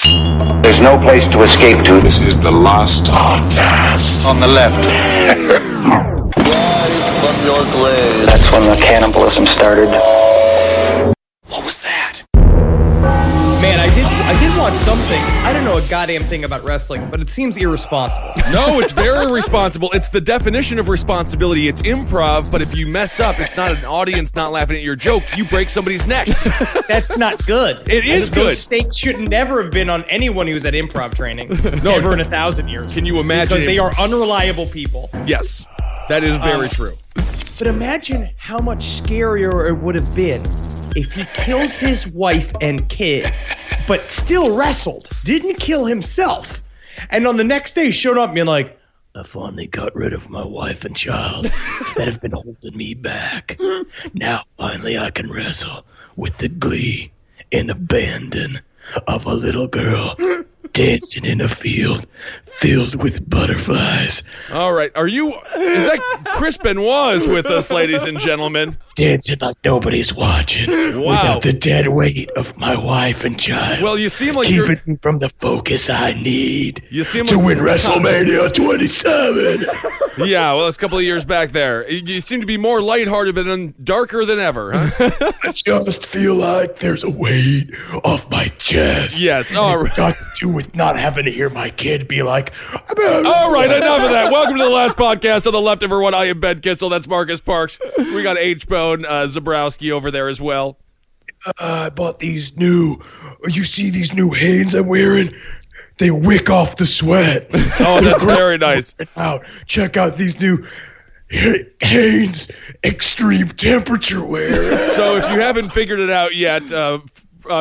There's no place to escape to. This is the last podcast. On the left. That's when the cannibalism started. What was that? Man, I did watch something. I don't know a goddamn thing about wrestling, but it seems irresponsible. No, it's very responsible. It's the definition of responsibility. It's improv, but if you mess up, it's not an audience not laughing at your joke. You break somebody's neck. That's not good. It is good. Those stakes should never have been on anyone who's at improv training. Never in 1,000 years. Can you imagine? Because they are unreliable people. Yes, that is very true. But imagine how much scarier it would have been if he killed his wife and kid, but still wrestled, didn't kill himself, and on the next day showed up being like, I finally got rid of my wife and child that have been holding me back. Now finally I can wrestle with the glee and abandon of a little girl dancing in a field filled with butterflies. All right, is that Chris Benoit is with us, ladies and gentlemen? Dancing like nobody's watching. Wow. Without the dead weight of my wife and child. Well, you seem like keeping me from the focus I need You seem to like win WrestleMania 27. Yeah, well, it's a couple of years back there. You seem to be more lighthearted and darker than ever, huh? I just feel like there's a weight off my chest. Yes, all right. It's got to do with not having to hear my kid be like, all right, enough of that. Welcome to the last podcast on the left of everyone. I am Ben Kitzel. That's Marcus Parks. We got H-Bone Zabrowski over there as well. I bought these you see these new Hanes I'm wearing? They wick off the sweat. Oh, that's very nice. Check out these new Hanes extreme temperature wear. So if you haven't figured it out yet,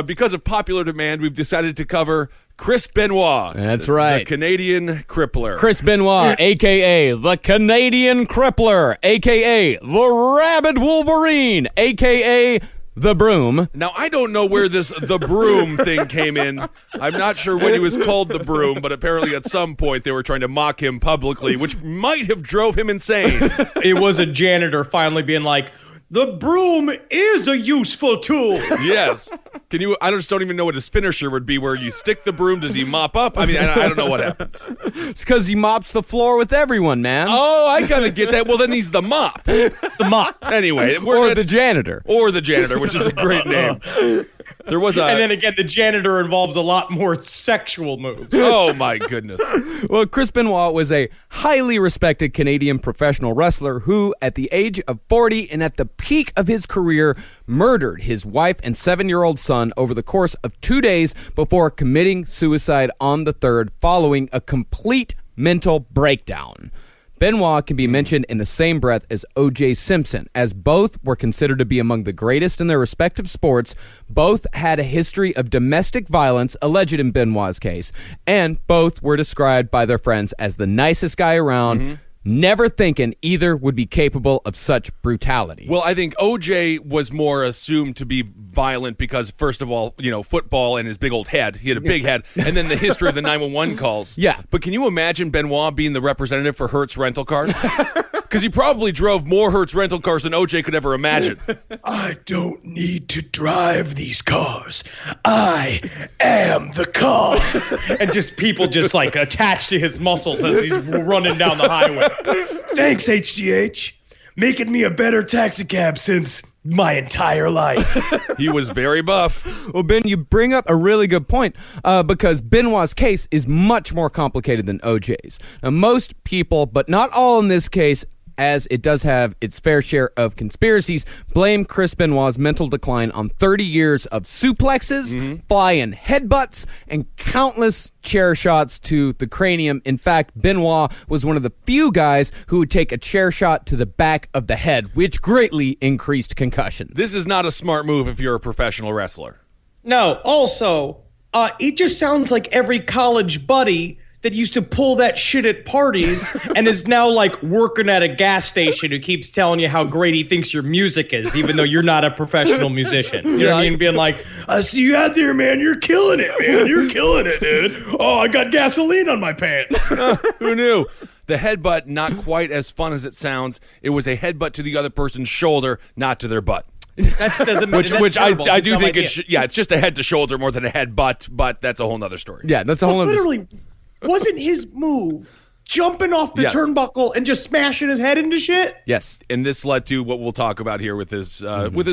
because of popular demand, we've decided to cover Chris Benoit. That's right. The Canadian Crippler. Chris Benoit, a.k.a. the Canadian Crippler, a.k.a. the Rabid Wolverine, a.k.a. the Broom. Now, I don't know where the Broom thing came in. I'm not sure when he was called the Broom, but apparently at some point they were trying to mock him publicly, which might have drove him insane. It was a janitor finally being like, the broom is a useful tool. Yes. I just don't even know what his finisher would be, where you stick the broom. Does he mop up? I mean, I don't know what happens. It's because he mops the floor with everyone, man. Oh, I kind of get that. Well, then he's the mop. It's the mop. Anyway. Or the janitor. Or the janitor, which is a great name. There was And then again, the janitor involves a lot more sexual moves. Oh, my goodness. Well, Chris Benoit was a highly respected Canadian professional wrestler who, at the age of 40 and at the peak of his career, murdered his wife and 7-year-old son over the course of 2 days before committing suicide on the 3rd following a complete mental breakdown. Benoit can be mentioned in the same breath as O.J. Simpson, as both were considered to be among the greatest in their respective sports. Both had a history of domestic violence, alleged in Benoit's case, and both were described by their friends as the nicest guy around, never thinking either would be capable of such brutality. Well, I think O.J. was more assumed to be violent because, first of all, football and his big old head. He had a big head. And then the history of the 911 calls. Yeah. But can you imagine Benoit being the representative for Hertz rental cars? Because he probably drove more Hertz rental cars than O.J. could ever imagine. I don't need to drive these cars. I am the car. And just people just like attached to his muscles as he's running down the highway. Thanks, HGH. Making me a better taxi cab since my entire life. He was very buff. Well, Ben, you bring up a really good point because Benoit's case is much more complicated than OJ's. Now, most people, but not all in this case, as it does have its fair share of conspiracies, blame Chris Benoit's mental decline on 30 years of suplexes, flying headbutts, and countless chair shots to the cranium. In fact, Benoit was one of the few guys who would take a chair shot to the back of the head, which greatly increased concussions. This is not a smart move if you're a professional wrestler. No, also, it just sounds like every college buddy that used to pull that shit at parties and is now like working at a gas station who keeps telling you how great he thinks your music is, even though you're not a professional musician. You know what I mean? Being like, I see you out there, man. You're killing it, man. You're killing it, dude. Oh, I got gasoline on my pants. Who knew? The headbutt, not quite as fun as it sounds. It was a headbutt to the other person's shoulder, not to their butt. That doesn't Which that's terrible. I It's do no think idea. it's just a head to shoulder more than a head butt, but that's a whole nother story. Yeah, that's a But whole other. literally, wasn't his move jumping off the Yes. turnbuckle and just smashing his head into shit? Yes. And this led to what we'll talk about here with his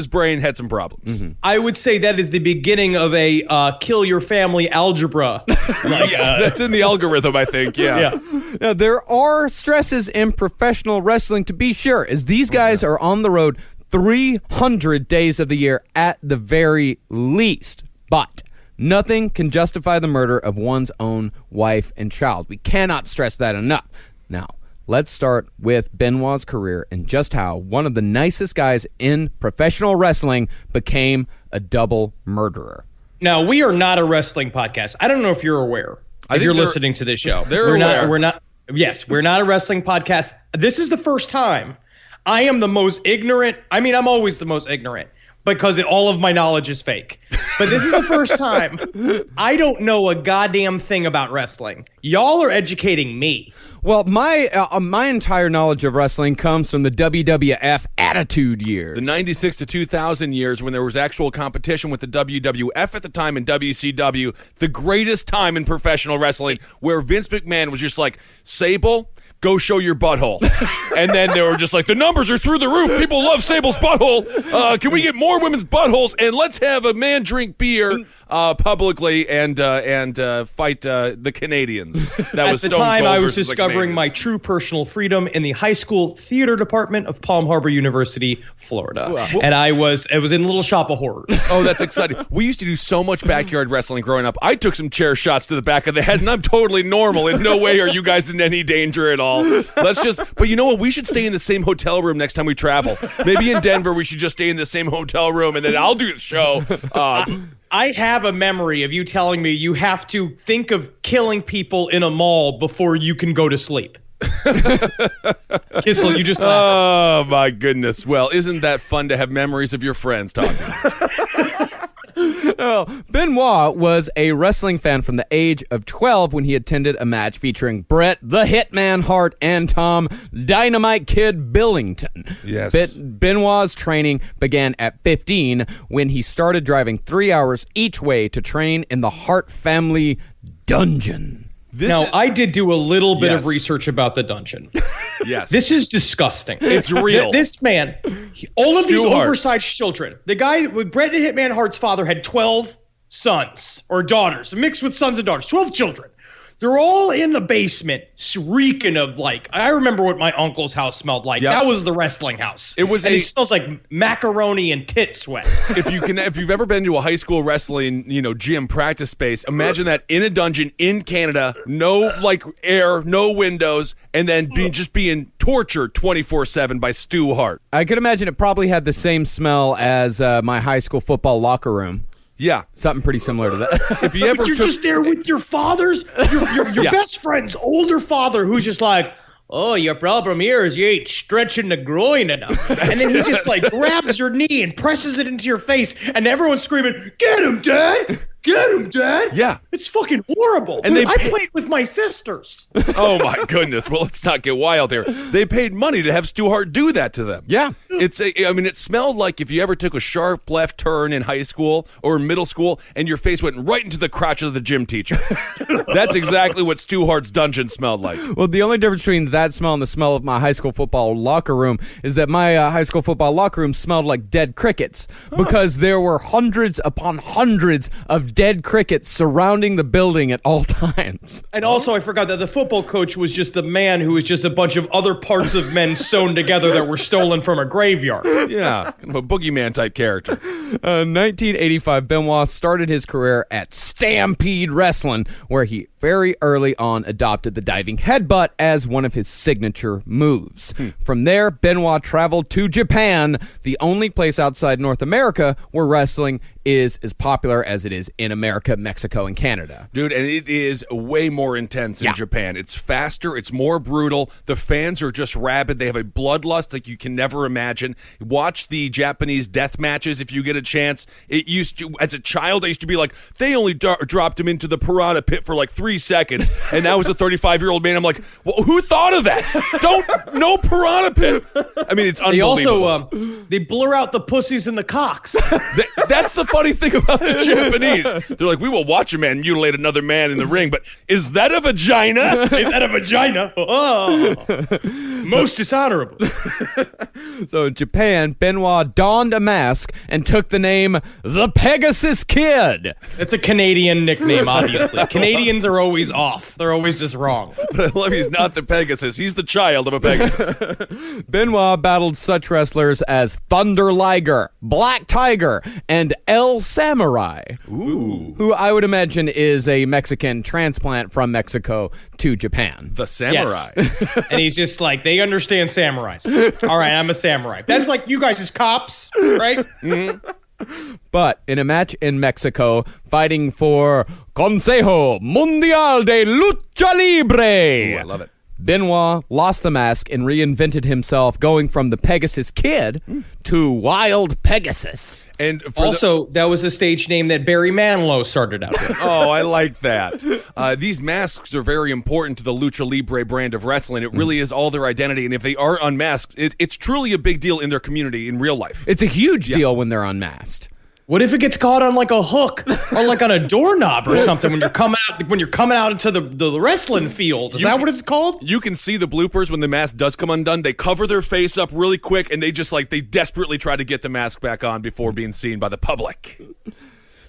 brain had some problems. I would say that is the beginning of a kill your family algebra. That's in the algorithm, I think. Yeah. Now, there are stresses in professional wrestling, to be sure, as these guys are on the road 300 days of the year at the very least. But nothing can justify the murder of one's own wife and child. We cannot stress that enough. Now, let's start with Benoit's career and just how one of the nicest guys in professional wrestling became a double murderer. Now, we are not a wrestling podcast. I don't know if you're aware. If think you're they're- listening to this show. they're we're aware. not we're not yes, we're not a wrestling podcast. This is the first time I am the most ignorant. I mean, I'm always the most ignorant because all of my knowledge is fake. But this is the first time I don't know a goddamn thing about wrestling. Y'all are educating me. Well, my entire knowledge of wrestling comes from the WWF Attitude years. The 96 to 2000 years when there was actual competition with the WWF at the time and WCW, the greatest time in professional wrestling, where Vince McMahon was just like, Sable, go show your butthole. And then they were just like, the numbers are through the roof. People love Sable's butthole. Can we get more women's buttholes? And let's have a man drink beer publicly and fight the Canadians. That At was the Stone time, Cold I was versus the discovering my Canadians. true personal freedom in the high school theater department of Palm Harbor University, Florida. And it was in Little Shop of Horrors. Oh, that's exciting. We used to do so much backyard wrestling growing up. I took some chair shots to the back of the head, and I'm totally normal. In no way are you guys in any danger at all. But you know what? We should stay in the same hotel room next time we travel. Maybe in Denver, we should just stay in the same hotel room, and then I'll do the show. I have a memory of you telling me you have to think of killing people in a mall before you can go to sleep. Kissel, you just Oh, my goodness. Well, isn't that fun to have memories of your friends talking? Benoit was a wrestling fan from the age of 12 when he attended a match featuring Bret the Hitman Hart and Tom Dynamite Kid Billington. Yes. Benoit's training began at 15 when he started driving 3 hours each way to train in the Hart family dungeon. I did do a little bit Yes. of research about the dungeon. Yes. This is disgusting. It's real. This man, all of these Stu Hart. oversized children. The guy with Bret the Hitman Hart's father had 12 sons or daughters, mixed with sons and daughters, 12 children. They're all in the basement, reeking of I remember what my uncle's house smelled like. Yep. That was the wrestling house. It was and a- it smells like macaroni and tit sweat. if you've ever been to a high school wrestling, gym practice space, imagine that in a dungeon in Canada, no air, no windows, and then being tortured 24/7 by Stu Hart. I could imagine it probably had the same smell as my high school football locker room. Yeah. Something pretty similar to that. If you ever You're just there with your father's, your Yeah. best friend's older father, who's just like, oh, your problem here is you ain't stretching the groin enough. And then he just grabs your knee and presses it into your face, and everyone's screaming, get him, Dad! Get him, Dad! Yeah. It's fucking horrible. And I played with my sisters. Oh my goodness. Well, let's not get wild here. They paid money to have Stu Hart do that to them. Yeah. It smelled like if you ever took a sharp left turn in high school or middle school and your face went right into the crotch of the gym teacher. That's exactly what Stu Hart's dungeon smelled like. Well, the only difference between that smell and the smell of my high school football locker room is that my high school football locker room smelled like dead crickets because there were hundreds upon hundreds of dead crickets surrounding the building at all times. And also, I forgot that the football coach was just the man who was just a bunch of other parts of men sewn together that were stolen from a graveyard. Yeah, kind of a boogeyman type character. 1985, Benoit started his career at Stampede Wrestling, where he very early on adopted the diving headbutt as one of his signature moves. From there, Benoit traveled to Japan, the only place outside North America where wrestling is as popular as it is in America, Mexico, and Canada. Dude, and it is way more intense in Japan. It's faster, it's more brutal. The fans are just rabid. They have a bloodlust like you can never imagine. Watch the Japanese death matches if you get a chance. It used to, as a child, I used to be like, they only dropped him into the piranha pit for like 3 seconds, and now as a 35-year-old man, I'm like, well, who thought of that? No piranha pit. I mean, it's They unbelievable. also they blur out the pussies and the cocks. That's the funny thing about the Japanese. They're like, we will watch a man mutilate another man in the ring, but is that a vagina? Is that a vagina? Oh, most dishonorable. So in Japan, Benoit donned a mask and took the name the Pegasus Kid. That's a Canadian nickname, obviously. Canadians are always off. They're always just wrong. But I love he's not the Pegasus. He's the child of a Pegasus. Benoit battled such wrestlers as Thunder Liger, Black Tiger, and El Samurai, who I would imagine is a Mexican transplant from Mexico to Japan. The samurai. Yes. And he's just like, they understand samurais. All right, I'm a samurai. That's like you guys as cops, right? But in a match in Mexico, fighting for Consejo Mundial de Lucha Libre. Ooh, I love it. Benoit lost the mask and reinvented himself, going from the Pegasus Kid to Wild Pegasus. And for Also, that was a stage name that Barry Manilow started out with. Oh, I like that. These masks are very important to the Lucha Libre brand of wrestling. It really is all their identity, and if they are unmasked, it's truly a big deal in their community in real life. It's a huge deal when they're unmasked. What if it gets caught on like a hook or like on a doorknob or something when you're coming out into the wrestling field? Is that what it's called? You can see the bloopers when the mask does come undone. They cover their face up really quick, and they desperately try to get the mask back on before being seen by the public.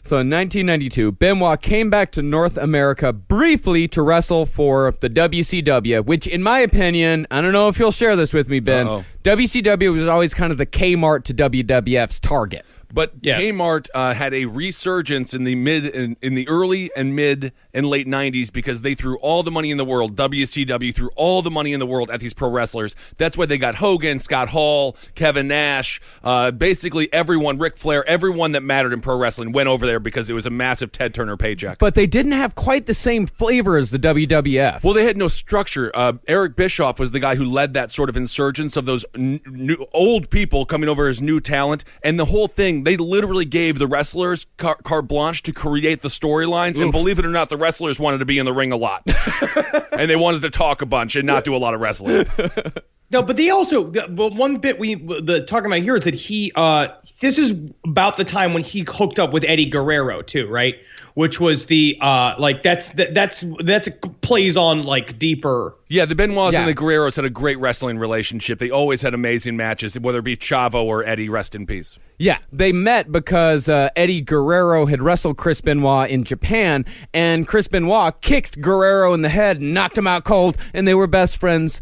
So in 1992, Benoit came back to North America briefly to wrestle for the WCW, which in my opinion, I don't know if you'll share this with me, Ben, WCW was always kind of the Kmart to WWF's Target. But Yes. Kmart had a resurgence in the early and mid and late 90s because they threw all the money in the world. WCW threw all the money in the world at these pro wrestlers. That's why they got Hogan, Scott Hall, Kevin Nash, basically everyone, Ric Flair, everyone that mattered in pro wrestling went over there because it was a massive Ted Turner paycheck. But they didn't have quite the same flavor as the WWF. Well, they had no structure. Eric Bischoff was the guy who led that sort of insurgence of those new, old people coming over as new talent, and the whole thing, they literally gave the wrestlers carte blanche to create the storylines, and believe it or not, the wrestlers wanted to be in the ring a lot. And they wanted to talk a bunch and not do a lot of wrestling. No, but they also one bit talking about here is that he this is about the time when he hooked up with Eddie Guerrero too, right? Which was the that's plays on like deeper. Yeah, the Benoits and the Guerreros had a great wrestling relationship. They always had amazing matches, whether it be Chavo or Eddie, rest in peace. Yeah, they met because Eddie Guerrero had wrestled Chris Benoit in Japan, and Chris Benoit kicked Guerrero in the head and knocked him out cold, and they were best friends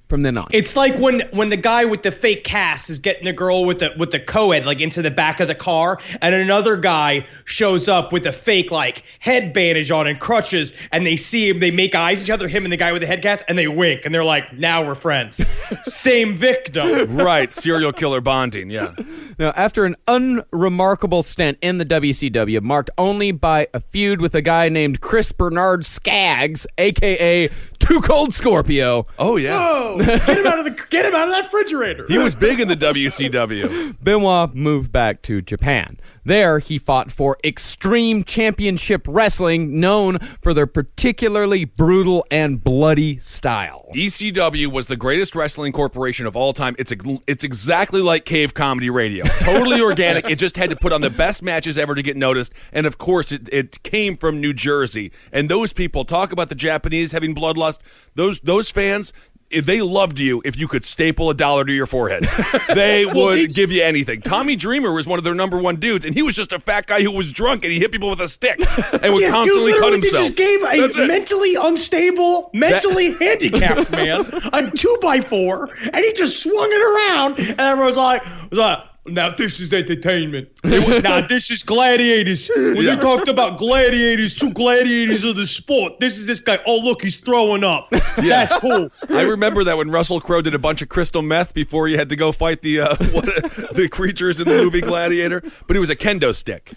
from then on. It's like when the guy with the fake cast is getting the girl with the co-ed like into the back of the car, and another guy shows up with a fake like head bandage on and crutches, and they see him, they make eyes at each other, him and the guy with the head cast, and they wink, and they're like, now we're friends. Same victim. Right, serial killer bonding, yeah. Now, after an unremarkable stint in the WCW, marked only by a feud with a guy named Chris Bernard Skaggs, a.k.a. Too Cold Scorpio. Oh, yeah. Whoa! Get him out of that refrigerator. He was big in the WCW. Benoit moved back to Japan. There, he fought for Extreme Championship Wrestling, known for their particularly brutal and bloody style. ECW was the greatest wrestling corporation of all time. It's exactly like Cave Comedy Radio. Totally organic. It just had to put on the best matches ever to get noticed. And, of course, it came from New Jersey. And those people, talk about the Japanese having bloodlust. Those fans, they loved you if you could staple $1 to your forehead. They would give you anything. Tommy Dreamer was one of their number one dudes, and he was just a fat guy who was drunk, and he hit people with a stick and would constantly cut himself. He just gave a mentally unstable, mentally handicapped man a 2x4, and he just swung it around, and everyone was like, Now this is entertainment. Now this is gladiators. When they talked about gladiators, two gladiators of the sport. This is this guy. Oh look, he's throwing up. That's cool. I remember that when Russell Crowe did a bunch of crystal meth before he had to go fight the the creatures in the movie Gladiator, but it was a kendo stick.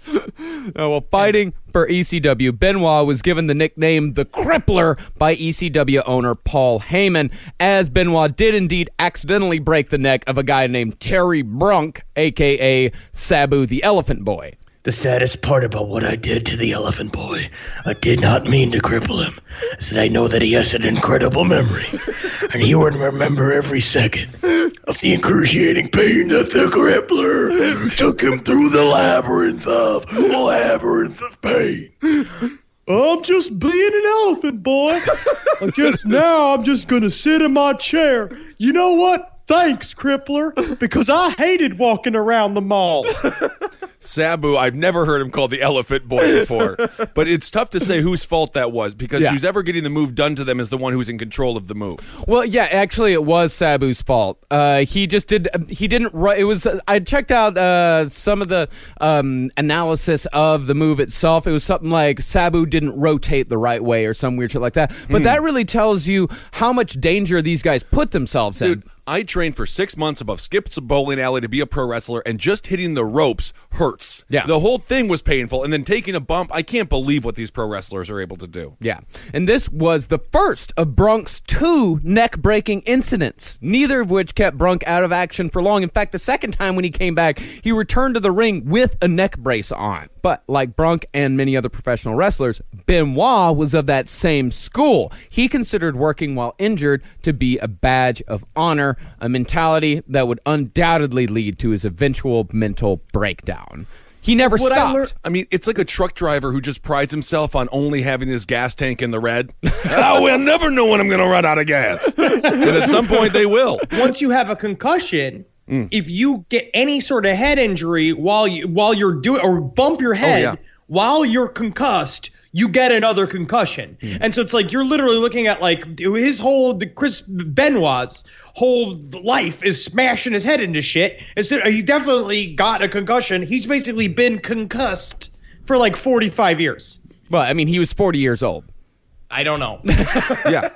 Well, fighting for ECW, Benoit was given the nickname the Crippler by ECW owner Paul Heyman, as Benoit did indeed accidentally break the neck of a guy named Terry Brunk, a.k.a. Sabu the Elephant Boy. The saddest part about what I did to the Elephant Boy, I did not mean to cripple him, is that I know that he has an incredible memory, and he would remember every second of the excruciating pain that the crippler took him through the labyrinth of pain. I'm just being an elephant boy. I guess now I'm just gonna sit in my chair. You know what? Thanks, Crippler, because I hated walking around the mall. Sabu, I've never heard him called the Elephant Boy before, but it's tough to say whose fault that was, because who's ever getting the move done to them is the one who's in control of the move. Well, yeah, actually, it was Sabu's fault. He didn't. It was. I checked out some of the analysis of the move itself. It was something like Sabu didn't rotate the right way or some weird shit like that. But that really tells you how much danger these guys put themselves in. Dude, I trained for 6 months above Skip's bowling alley to be a pro wrestler, and just hitting the ropes hurts. Yeah. The whole thing was painful, and then taking a bump, I can't believe what these pro wrestlers are able to do. Yeah. And this was the first of Brunk's 2 neck-breaking incidents, neither of which kept Brunk out of action for long. In fact, the second time when he came back, he returned to the ring with a neck brace on. But like Brunk and many other professional wrestlers, Benoit was of that same school. He considered working while injured to be a badge of honor, a mentality that would undoubtedly lead to his eventual mental breakdown. He never stopped. I mean, it's like a truck driver who just prides himself on only having his gas tank in the red. Oh, we'll never know when I'm going to run out of gas. And at some point they will. Once you have a concussion, if you get any sort of head injury while you're doing, or bump your head while you're concussed, you get another concussion. And so it's like you're literally looking at like Chris Benoit's whole life is smashing his head into shit. And so he definitely got a concussion. He's basically been concussed for like 45 years. Well, I mean, he was 40 years old. I don't know. Yeah.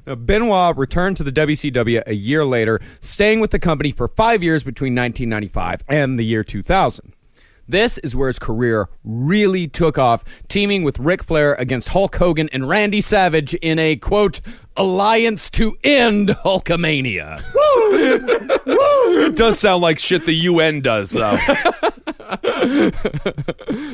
Now, Benoit returned to the WCW a year later, staying with the company for 5 years between 1995 and the year 2000. This is where his career really took off, teaming with Ric Flair against Hulk Hogan and Randy Savage in a, quote, alliance to end Hulkamania. It does sound like shit the UN does, though.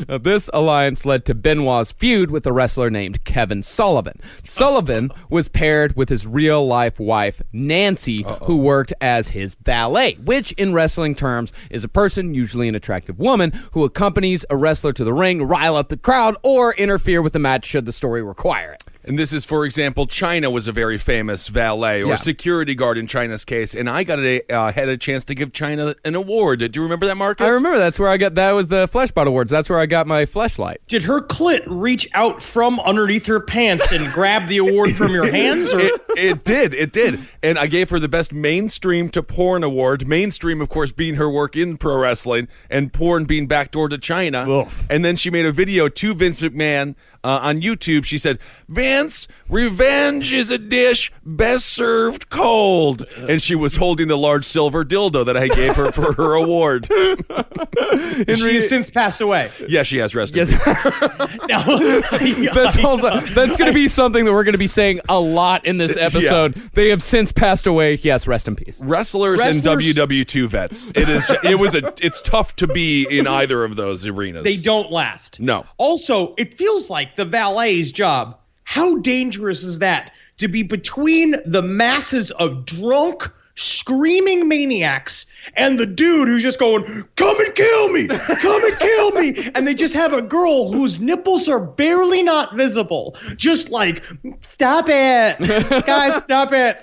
Now, this alliance led to Benoit's feud with a wrestler named Kevin Sullivan. Sullivan was paired with his real-life wife, Nancy, who worked as his valet, which in wrestling terms is a person, usually an attractive woman, who accompanies a wrestler to the ring, rile up the crowd, or interfere with the match should the story require it. And this is, for example, China was a very famous valet or security guard in China's case, and I had a chance to give China an award. Do you remember that, Marcus? I remember. That's where I got. That was the Fleshbot Awards. That's where I got my fleshlight. Did her clit reach out from underneath her pants and grab the award from your hands? Or? It did. And I gave her the best mainstream to porn award. Mainstream, of course, being her work in pro wrestling, and porn being backdoor to China. Oof. And then she made a video to Vince McMahon on YouTube. She said, "Vince, revenge is a dish best served cold." And she was holding the large silver dildo that I gave her for her award. She has since passed away. Yeah, she has. Rest in Yes. No. That's going to be something that we're going to be saying a lot in this episode. Yeah. They have since passed away. Yes, rest in peace. Wrestlers and WW2 vets. It's tough to be in either of those arenas. They don't last. No. Also, it feels like the valet's job. How dangerous is that to be between the masses of drunk, screaming maniacs and the dude who's just going, "Come and kill me! Come and kill me!" And they just have a girl whose nipples are barely not visible. Just like, "Stop it. Guys, stop it."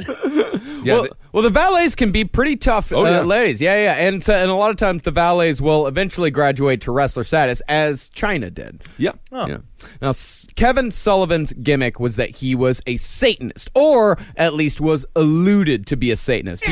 Yeah, Well, the valets can be pretty tough ladies. Yeah. And a lot of times the valets will eventually graduate to wrestler status, as China did. yeah. Oh. Yeah. Now, Kevin Sullivan's gimmick was that he was a Satanist, or at least was alluded to be a Satanist.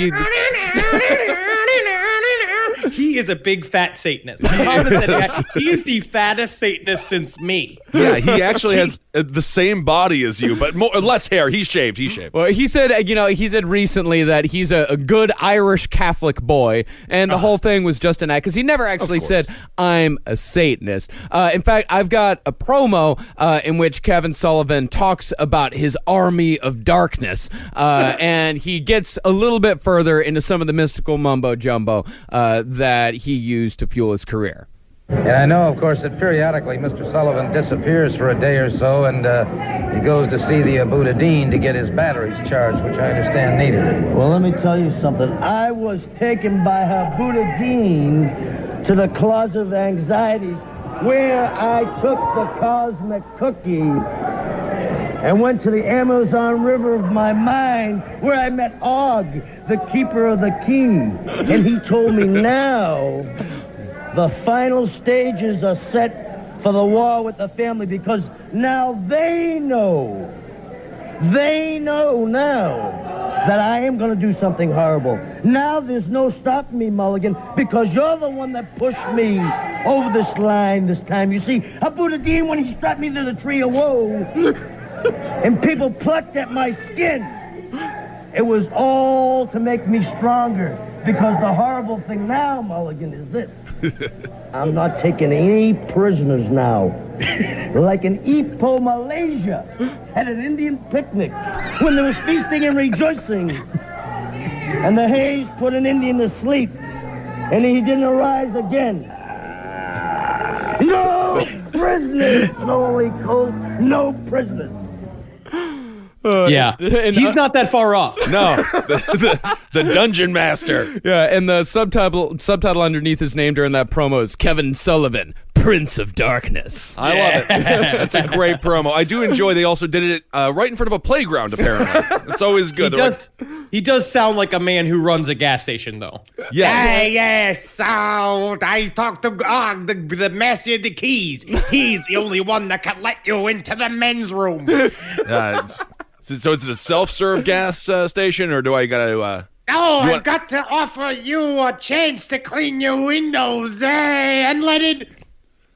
He is a big fat Satanist. I promise that he is the fattest Satanist since me. Yeah, he actually has the same body as you, but less hair. He's shaved. Well, he said, he said recently that he's a good Irish Catholic boy, and the whole thing was just an act, because he never actually said, I'm a Satanist. In fact, I've got a promo in which Kevin Sullivan talks about his army of darkness, and he gets a little bit further into some of the mystical mumbo-jumbo that he used to fuel his career. And I know, of course, that periodically Mr. Sullivan disappears for a day or so, and he goes to see the Buddha Dean to get his batteries charged, which I understand needed. Well, let me tell you something. I was taken by her Buddha Dean to the closet of anxieties, where I took the cosmic cookie and went to the Amazon River of my mind, where I met Og, the keeper of the key. And he told me now the final stages are set for the war with the family, because now they know now that I am going to do something horrible. Now there's no stopping me, Mulligan, because you're the one that pushed me over this line this time. You see, Buddha Dean, when he strapped me to the tree of woe, and people plucked at my skin, it was all to make me stronger, because the horrible thing now, Mulligan, is this. I'm not taking any prisoners now. Like in Ipoh, Malaysia, at an Indian picnic, when there was feasting and rejoicing. And the haze put an Indian to sleep, and he didn't arise again. No prisoners, Holy Coast, no prisoners. Yeah, he's not that far off. No, the Dungeon Master. Yeah, and the subtitle underneath his name during that promo is Kevin Sullivan, Prince of Darkness. I love it. That's a great promo. I do enjoy they also did it right in front of a playground, apparently. It's always good. He does sound like a man who runs a gas station, though. Yeah. Yes, so I talked to the master of the keys. He's the only one that can let you into the men's room. So is it a self-serve gas station, or do I got to... I've got to offer you a chance to clean your windows, and let it...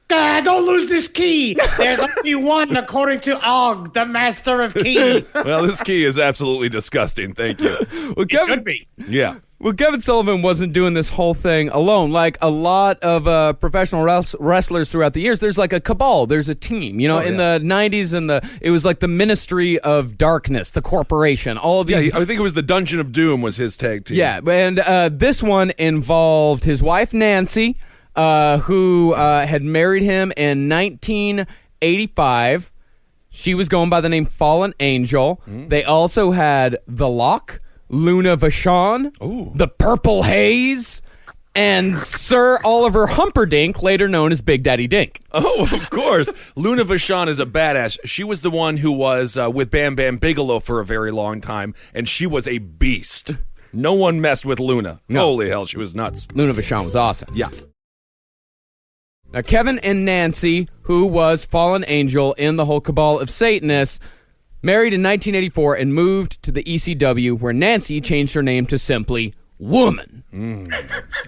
don't lose this key. There's only one, according to Og, the master of key. Well, this key is absolutely disgusting. Thank you. Well, It should be. Yeah. Well, Kevin Sullivan wasn't doing this whole thing alone. Like a lot of professional wrestlers throughout the years, there's like a cabal. There's a team. In the 90s, it was like the Ministry of Darkness, the corporation. All of these. Yeah, I think it was the Dungeon of Doom was his tag team. Yeah, and this one involved his wife Nancy, who had married him in 1985. She was going by the name Fallen Angel. They also had The Lock, Luna Vachon, The Purple Haze, and Sir Oliver Humperdinck, later known as Big Daddy Dink. Oh, of course. Luna Vachon is a badass. She was the one who was with Bam Bam Bigelow for a very long time, and she was a beast. No one messed with Luna. No. Holy hell, she was nuts. Luna Vachon was awesome. Yeah. Now, Kevin and Nancy, who was Fallen Angel in the whole cabal of Satanists, married in 1984 and moved to the ECW, where Nancy changed her name to simply Woman.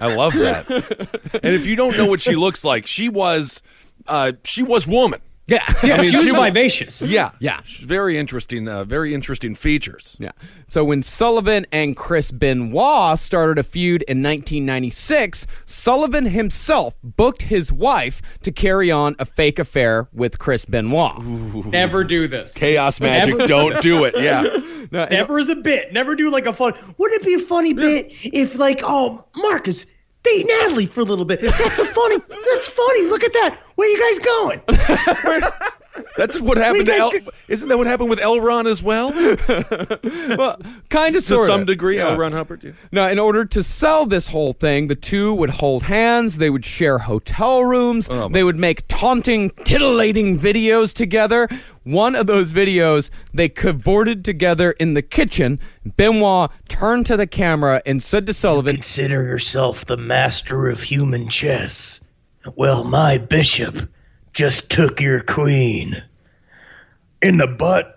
I love that. And if you don't know what she looks like, she was Woman. Yeah. She was vivacious. Yeah. Yeah. Very interesting features. Yeah. So when Sullivan and Chris Benoit started a feud in 1996, Sullivan himself booked his wife to carry on a fake affair with Chris Benoit. Never do this. Chaos magic, don't do it. Yeah. Never as a bit. Never do like a fun. Wouldn't it be a funny bit if Marcus date Natalie for a little bit? That's funny. Look at that. Where you guys going? That's what happened to Isn't that what happened with Elron as well? Well, kind of, sort of. To some degree, Elron Hubbard. Yeah. Now, in order to sell this whole thing, the two would hold hands, they would share hotel rooms, they would make taunting, titillating videos together. One of those videos, they cavorted together in the kitchen. Benoit turned to the camera and said to Sullivan, Consider yourself the master of human chess. Well, my bishop just took your queen in the butt.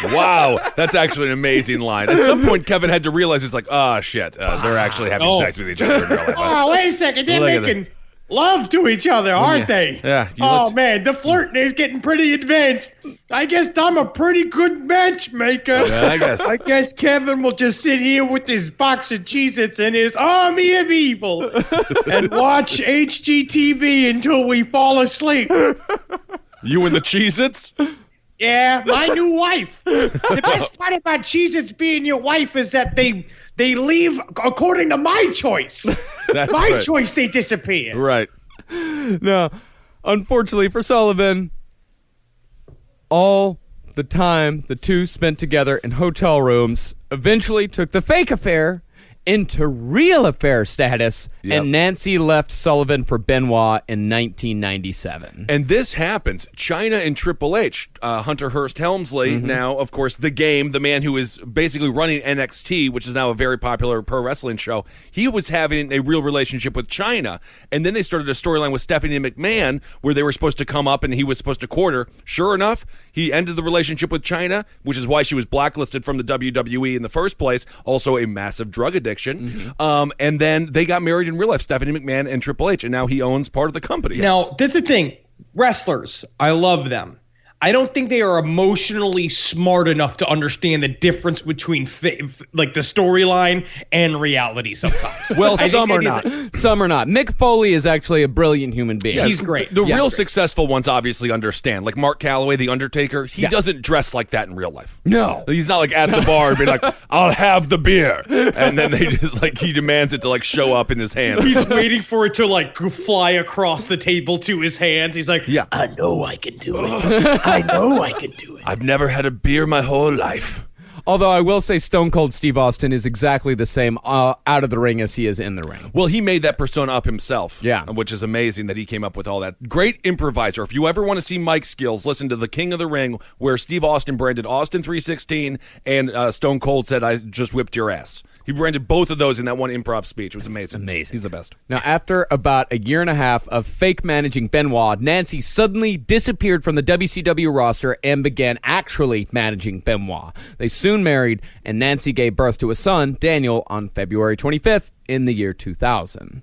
Wow, that's actually an amazing line. At some point, Kevin had to realize it's like, oh shit, they're actually having sex with each other in real life. Oh, wait a second. They're Look at making love to each other, aren't they? Yeah. Man, the flirting is getting pretty advanced. I guess I'm a pretty good matchmaker. Yeah, I guess. I guess Kevin will just sit here with his box of Cheez-Its and his army of evil and watch HGTV until we fall asleep. You and the Cheez-Its? Yeah, my new wife. The best part about Cheez-Its being your wife is that they leave according to my choice. That's my right. choice, they disappear. Right. Now, unfortunately for Sullivan, all the time the two spent together in hotel rooms eventually took the fake affair into real affair status, and Nancy left Sullivan for Benoit in 1997. And this happens. China and Triple H, Hunter Hearst Helmsley, now, of course, The Game, the man who is basically running NXT, which is now a very popular pro wrestling show, he was having a real relationship with China. And then they started a storyline with Stephanie McMahon where they were supposed to come up and he was supposed to court her. Sure enough, he ended the relationship with China, which is why she was blacklisted from the WWE in the first place. Also a massive drug addiction. And then they got married in real life, Stephanie McMahon and Triple H, and now he owns part of the company. Now, that's the thing. Wrestlers, I love them. I don't think they are emotionally smart enough to understand the difference between like the storyline and reality sometimes. Well, some are not. Some are not. Mick Foley is actually a brilliant human being. He's great. The real successful ones obviously understand. Like Mark Calloway, The Undertaker, he doesn't dress like that in real life. No. He's not like at the bar and be like, I'll have the beer. And then they just like, he demands it to like show up in his hand. He's waiting for it to like fly across the table to his hands. He's like, Yeah. I know I can do it. I know I can do it. I've never had a beer my whole life. Although I will say Stone Cold Steve Austin is exactly the same out of the ring as he is in the ring. Well, he made that persona up himself. Yeah. Which is amazing that he came up with all that. Great improviser. If you ever want to see Mike's skills, listen to The King of the Ring, where Steve Austin branded Austin 316 and Stone Cold said, I just whipped your ass. He branded both of those in that one improv speech. It was amazing. Amazing. He's the best. Now, after about a year and a half of fake managing Benoit, Nancy suddenly disappeared from the WCW roster and began actually managing Benoit. They soon married, and Nancy gave birth to a son, Daniel, on February 25th in the year 2000.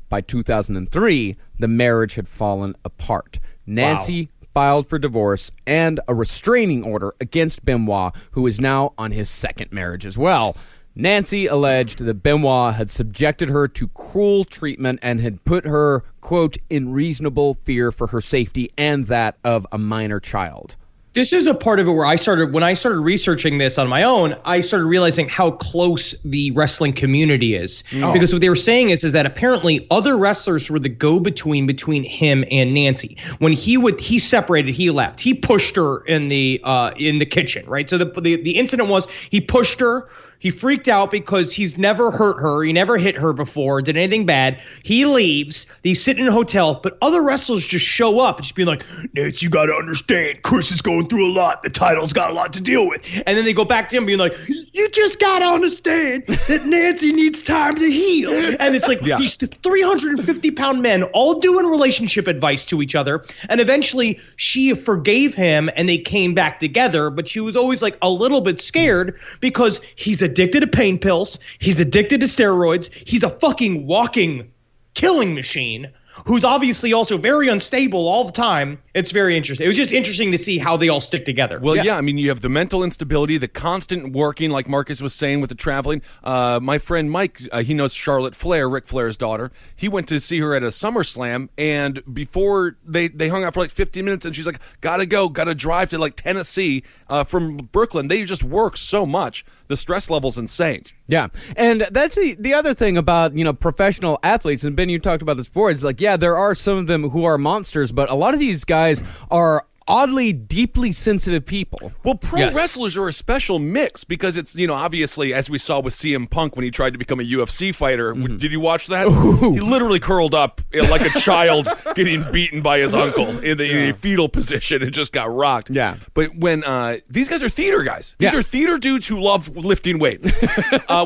By 2003, the marriage had fallen apart. Nancy filed for divorce and a restraining order against Benoit, who is now on his second marriage as well. Nancy alleged that Benoit had subjected her to cruel treatment and had put her, quote, in reasonable fear for her safety and that of a minor child. this is a part of it where when I started researching this on my own, I started realizing how close the wrestling community is. Oh. Because what they were saying is that apparently other wrestlers were the go-between between him and Nancy. When he separated, he left. He pushed her in the kitchen, right? So the incident was he pushed her. He freaked out because he's never hurt her. He never hit her before, did anything bad. He leaves. They sit in a hotel, but other wrestlers just show up and just be like, Nate, you got to understand, Chris is going through a lot. The title's got a lot to deal with. And then they go back to him being like, you just got to understand that Nancy needs time to heal. And it's like these 350-pound men all doing relationship advice to each other. And eventually she forgave him and they came back together. But she was always like a little bit scared because he's addicted to pain pills. He's addicted to steroids. He's a fucking walking killing machine who's obviously also very unstable all the time. It's very interesting. It was just interesting to see how they all stick together. Well, yeah, I mean, you have the mental instability, the constant working, like Marcus was saying with the traveling. My friend Mike, he knows Charlotte Flair, Ric Flair's daughter. He went to see her at a SummerSlam, and before they hung out for like 15 minutes, and she's like, gotta drive to like Tennessee from Brooklyn. They just work so much. The stress level's insane. Yeah, and that's the other thing about, professional athletes, and Ben, you talked about this before, it's like, yeah, there are some of them who are monsters, but a lot of these guys are oddly, deeply sensitive people. Well, pro wrestlers are a special mix because it's, obviously, as we saw with CM Punk when he tried to become a UFC fighter. Mm-hmm. Did you watch that? Ooh. He literally curled up like a child getting beaten by his uncle in a fetal position and just got rocked. Yeah. But when these guys are theater guys. These are theater dudes who love lifting weights,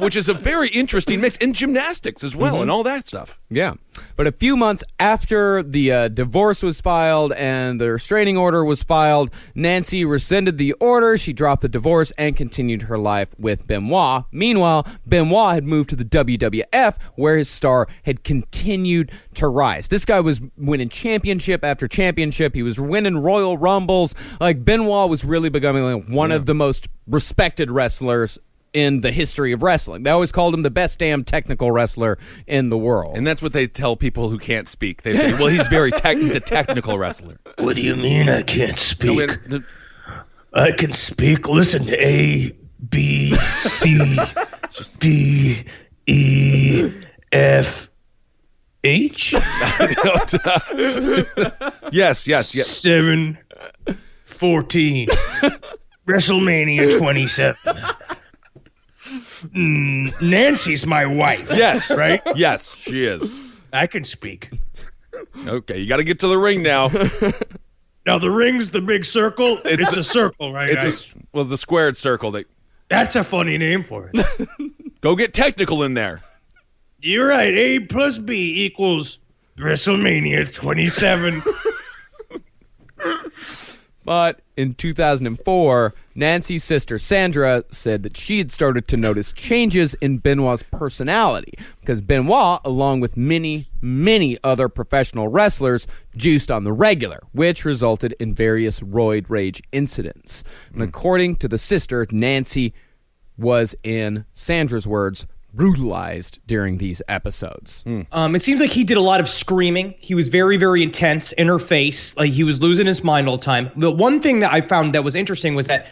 which is a very interesting mix, and gymnastics as well, and all that stuff. Yeah. But a few months after the divorce was filed and the restraining order was filed, Nancy rescinded the order, she dropped the divorce, and continued her life with Benoit. Meanwhile, Benoit had moved to the WWF, where his star had continued to rise. This guy was winning championship after championship. He was winning Royal Rumbles. Like, Benoit was really becoming like one of the most respected wrestlers in the history of wrestling. They always called him the best damn technical wrestler in the world. And that's what they tell people who can't speak. They say, well, he's he's a technical wrestler. What do you mean I can't speak? I can speak. Listen, A, B, C, D, E, F, H? Yes. 7, 14. WrestleMania 27. Nancy's my wife. Yes. Right? Yes, she is. I can speak. Okay, you got to get to the ring now. Now, the ring's the big circle. It's a circle, right? The squared circle. That's a funny name for it. Go get technical in there. You're right. A plus B equals WrestleMania 27. But in 2004, Nancy's sister Sandra said that she had started to notice changes in Benoit's personality because Benoit, along with many, many other professional wrestlers, juiced on the regular, which resulted in various roid rage incidents. And according to the sister, Nancy was, in Sandra's words, brutalized during these episodes. It seems like he did a lot of screaming. He was very, very intense in her face. Like, he was losing his mind all the time. The one thing that I found that was interesting was that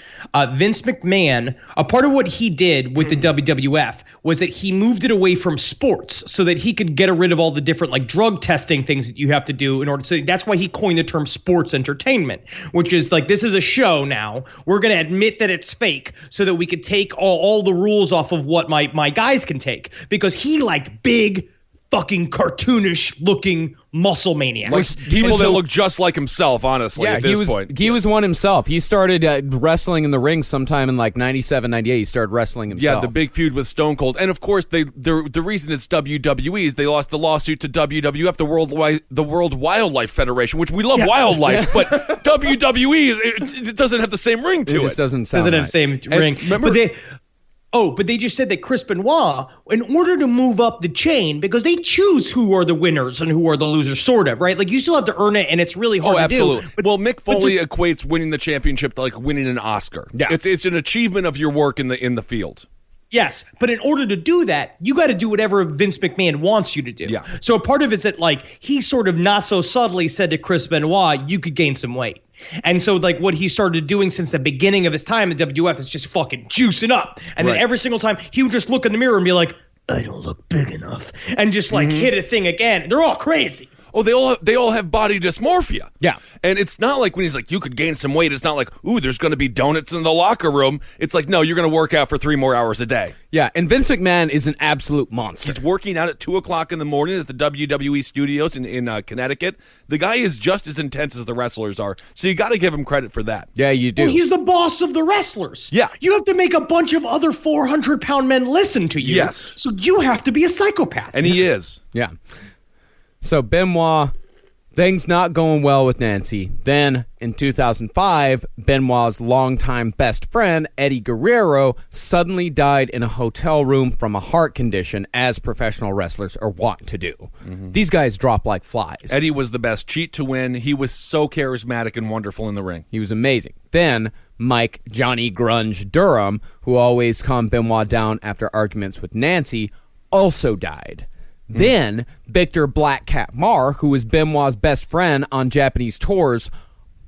Vince McMahon, a part of what he did with the WWF was that he moved it away from sports so that he could get rid of all the different like drug testing things that you have to do in order to. That's why he coined the term sports entertainment, which is like, this is a show now. We're going to admit that it's fake so that we could take all the rules off of what my guys can take, because he liked big fucking cartoonish looking muscle maniacs. Like people that look just like himself, honestly, at this point. He was one himself. He started wrestling in the ring sometime in like 97, 98. He started wrestling himself. Yeah, the big feud with Stone Cold. And of course, the reason it's WWE is they lost the lawsuit to WWF, the World Wildlife Federation, which we love wildlife, but WWE, it doesn't have the same ring to it. It just doesn't sound Doesn't have right. the same ring. Remember, but they just said that Chris Benoit, in order to move up the chain, because they choose who are the winners and who are the losers, sort of, right? Like, you still have to earn it, and it's really hard to do. But, Mick Foley equates winning the championship to like winning an Oscar. Yeah. It's an achievement of your work in the field. Yes, but in order to do that, you got to do whatever Vince McMahon wants you to do. Yeah. So a part of it's that, like, he sort of not so subtly said to Chris Benoit, you could gain some weight. And so, like, what he started doing since the beginning of his time at WWF is just fucking juicing up. And then every single time, he would just look in the mirror and be like, I don't look big enough. And just, like, hit a thing again. They're all crazy. Oh, they all have body dysmorphia. Yeah. And it's not like when he's like, you could gain some weight, it's not like, ooh, there's going to be donuts in the locker room. It's like, no, you're going to work out for 3 more hours a day. Yeah, and Vince McMahon is an absolute monster. He's working out at 2 o'clock in the morning at the WWE studios in Connecticut. The guy is just as intense as the wrestlers are, so you got to give him credit for that. Yeah, you do. Well, he's the boss of the wrestlers. Yeah. You have to make a bunch of other 400-pound men listen to you. Yes. So you have to be a psychopath. And he is. Yeah. So Benoit, things not going well with Nancy. Then, in 2005, Benoit's longtime best friend, Eddie Guerrero, suddenly died in a hotel room from a heart condition, as professional wrestlers are wont to do. These guys drop like flies. Eddie was the best cheat to win. He was so charismatic and wonderful in the ring. He was amazing. Then, Mike Johnny Grunge Durham, who always calmed Benoit down after arguments with Nancy, also died. Then, Victor Black Cat Marr, who was Benoit's best friend on Japanese tours,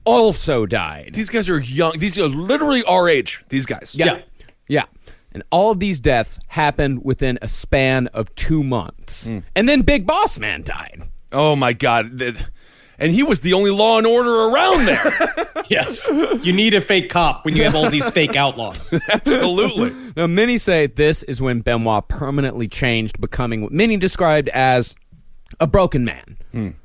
also died. These guys are young. These are literally our age, these guys. Yeah. And all of these deaths happened within a span of 2 months. And then Big Boss Man died. Oh, my God. And he was the only law and order around there. Yes. You need a fake cop when you have all these fake outlaws. Absolutely. Now, many say this is when Benoit permanently changed, becoming what many described as a broken man.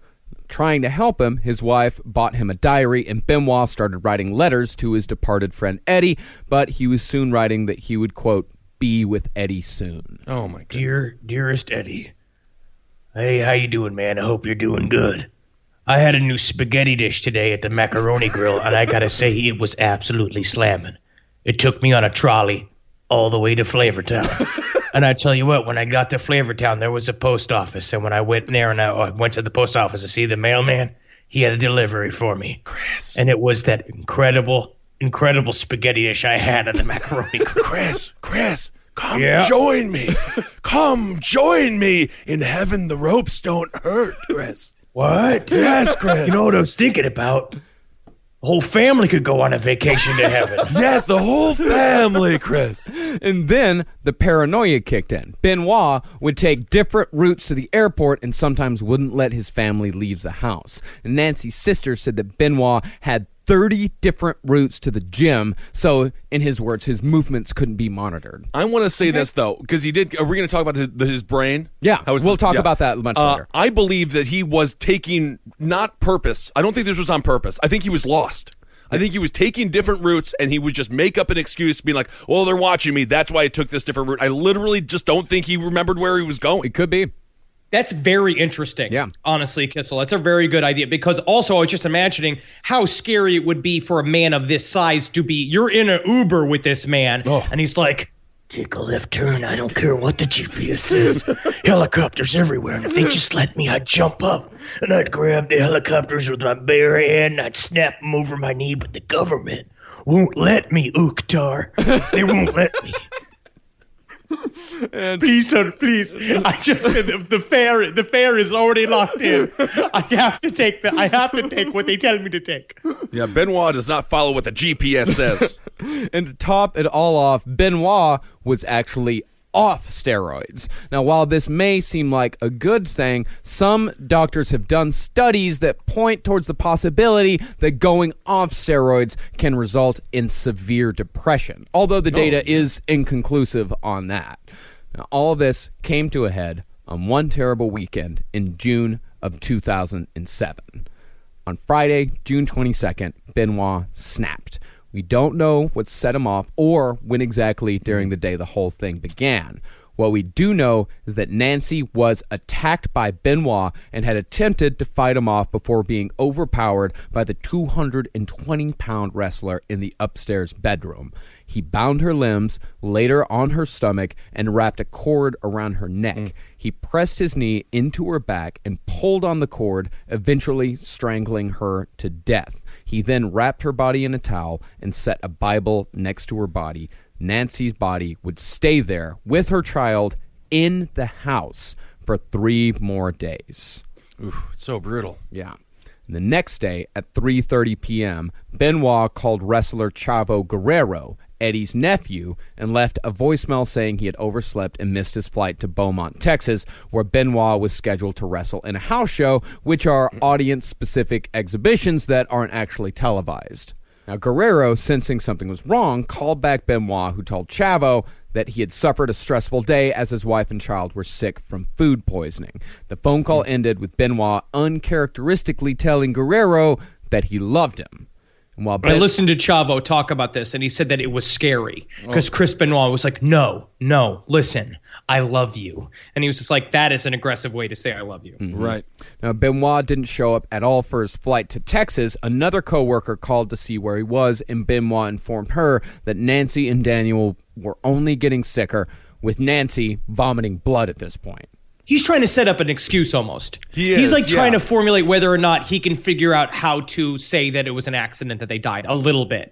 Trying to help him, his wife bought him a diary, and Benoit started writing letters to his departed friend Eddie, but he was soon writing that he would, quote, be with Eddie soon. Oh, my goodness. Dearest Eddie. Hey, how you doing, man? I hope you're doing good. I had a new spaghetti dish today at the macaroni grill, and I gotta say it was absolutely slamming. It took me on a trolley all the way to Flavortown. And I tell you what, when I got to Flavortown, there was a post office. And when I went in there and I went to the post office to see the mailman, he had a delivery for me. Chris. And it was that incredible spaghetti dish I had at the macaroni grill. Chris, come join me. Come join me in heaven. The ropes don't hurt, Chris. What? Yes, Chris. You know what I was thinking about? The whole family could go on a vacation to heaven. Yes, the whole family, Chris. And then the paranoia kicked in. Benoit would take different routes to the airport and sometimes wouldn't let his family leave the house. And Nancy's sister said that Benoit had 30 different routes to the gym, so in his words, his movements couldn't be monitored. I want to say this, though, because he did. Are we going to talk about his brain? Yeah, we'll talk about that much later. I believe that he was taking, not purpose. I don't think this was on purpose. I think he was lost. I think he was taking different routes, and he would just make up an excuse, being like, well, they're watching me. That's why I took this different route. I literally just don't think he remembered where he was going. It could be. That's very interesting. Yeah. Honestly, Kissel. That's a very good idea because also I was just imagining how scary it would be for a man of this size to be. You're in an Uber with this man, and he's like, take a left turn. I don't care what the GPS says. Helicopters everywhere. And if they just let me, I'd jump up and I'd grab the helicopters with my bare hand and I'd snap them over my knee. But the government won't let me, Ukhtar. They won't let me. please, sir, please. I just the fare is already locked in. I have to take what they tell me to take. Yeah, Benoit does not follow what the GPS says. And to top it all off, Benoit was actually off steroids. Now, while this may seem like a good thing, some doctors have done studies that point towards the possibility that going off steroids can result in severe depression, although the data is inconclusive on that. Now, all this came to a head on one terrible weekend in June of 2007. On Friday, June 22nd, Benoit snapped. We don't know what set him off or when exactly during the day the whole thing began. What we do know is that Nancy was attacked by Benoit and had attempted to fight him off before being overpowered by the 220-pound wrestler in the upstairs bedroom. He bound her limbs, laid her on her stomach, and wrapped a cord around her neck. He pressed his knee into her back and pulled on the cord, eventually strangling her to death. He then wrapped her body in a towel and set a Bible next to her body. Nancy's body would stay there with her child in the house for 3 more days. Ooh, it's so brutal. Yeah. And the next day at 3:30 p.m., Benoit called wrestler Chavo Guerrero, Eddie's nephew, and left a voicemail saying he had overslept and missed his flight to Beaumont, Texas, where Benoit was scheduled to wrestle in a house show, which are audience-specific exhibitions that aren't actually televised. Now, Guerrero, sensing something was wrong, called back Benoit, who told Chavo that he had suffered a stressful day as his wife and child were sick from food poisoning. The phone call ended with Benoit uncharacteristically telling Guerrero that he loved him. And while I listened to Chavo talk about this, and he said that it was scary because Chris Benoit was like, no, listen, I love you. And he was just like, that is an aggressive way to say I love you. Mm-hmm. Right. Now, Benoit didn't show up at all for his flight to Texas. Another coworker called to see where he was, and Benoit informed her that Nancy and Daniel were only getting sicker, with Nancy vomiting blood at this point. He's trying to set up an excuse almost. He's like trying to formulate whether or not he can figure out how to say that it was an accident that they died a little bit.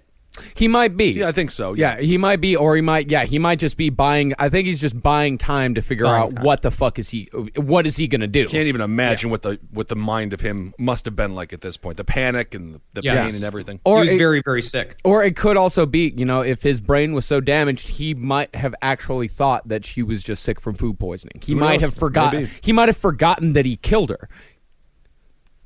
He might be. Yeah, I think so. Yeah, he might be, or he might just be buying. I think he's just buying time to figure out what the fuck is he going to do. Can't even imagine what the mind of him must have been like at this point. The panic and the pain and everything. Or he was very, very sick. Or it could also be, if his brain was so damaged, he might have actually thought that she was just sick from food poisoning. He might have forgotten. Maybe. He might have forgotten that he killed her.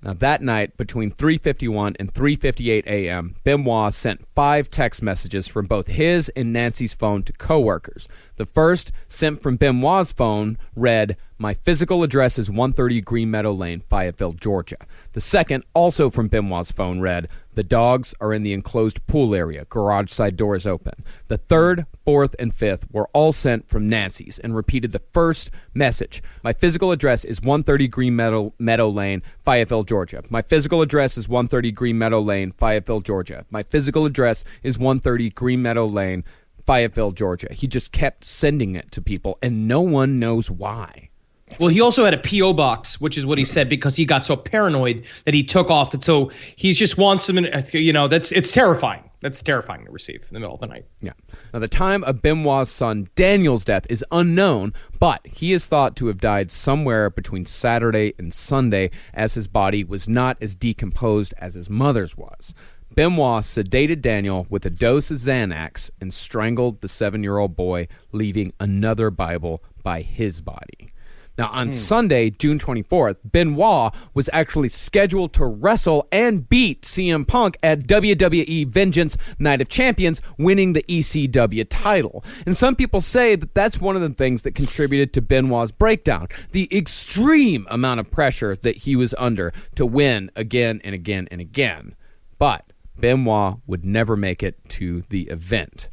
Now, that night, between 3:51 and 3:58 a.m., Benoit sent 5 text messages from both his and Nancy's phone to coworkers. The first, sent from Benoit's phone, read, "My physical address is 130 Green Meadow Lane, Fayetteville, Georgia." The second, also from Benoit's phone, read, "The dogs are in the enclosed pool area. Garage side door is open." The third, fourth, and fifth were all sent from Nancy's and repeated the first message. "My physical address is 130 Green Meadow Lane, Fayetteville, Georgia. My physical address is 130 Green Meadow Lane, Fayetteville, Georgia. My physical address is 130 Green Meadow Lane, Fayetteville, Georgia." He just kept sending it to people, and no one knows why. Well, he also had a P.O. box, which is what he said, because he got so paranoid that he took off. And so he just wants them, it's terrifying. That's terrifying to receive in the middle of the night. Yeah. Now, the time of Benoit's son Daniel's death is unknown, but he is thought to have died somewhere between Saturday and Sunday, as his body was not as decomposed as his mother's was. Benoit sedated Daniel with a dose of Xanax and strangled the 7-year-old boy, leaving another Bible by his body. Now, on Sunday, June 24th, Benoit was actually scheduled to wrestle and beat CM Punk at WWE Vengeance Night of Champions, winning the ECW title. And some people say that that's one of the things that contributed to Benoit's breakdown, the extreme amount of pressure that he was under to win again and again and again. But Benoit would never make it to the event.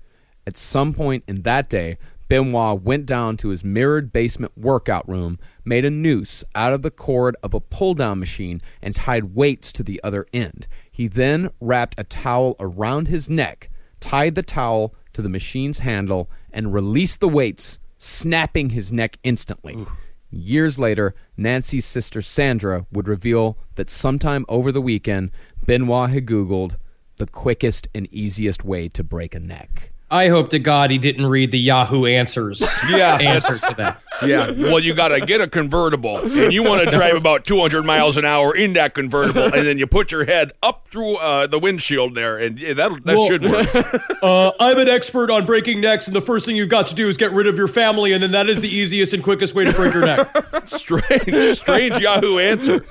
At some point in that day, Benoit went down to his mirrored basement workout room, made a noose out of the cord of a pull-down machine, and tied weights to the other end. He then wrapped a towel around his neck, tied the towel to the machine's handle, and released the weights, snapping his neck instantly. Ooh. Years later, Nancy's sister Sandra would reveal that sometime over the weekend, Benoit had Googled the quickest and easiest way to break a neck. I hope to God he didn't read the Yahoo Answers answer to that. Yeah, well, you got to get a convertible, and you want to drive about 200 miles an hour in that convertible, and then you put your head up through the windshield there, and that should work. I'm an expert on breaking necks, and the first thing you've got to do is get rid of your family, and then that is the easiest and quickest way to break your neck. Strange Yahoo answer.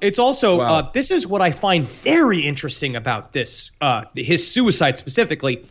It's also, this is what I find very interesting about this, his suicide specifically.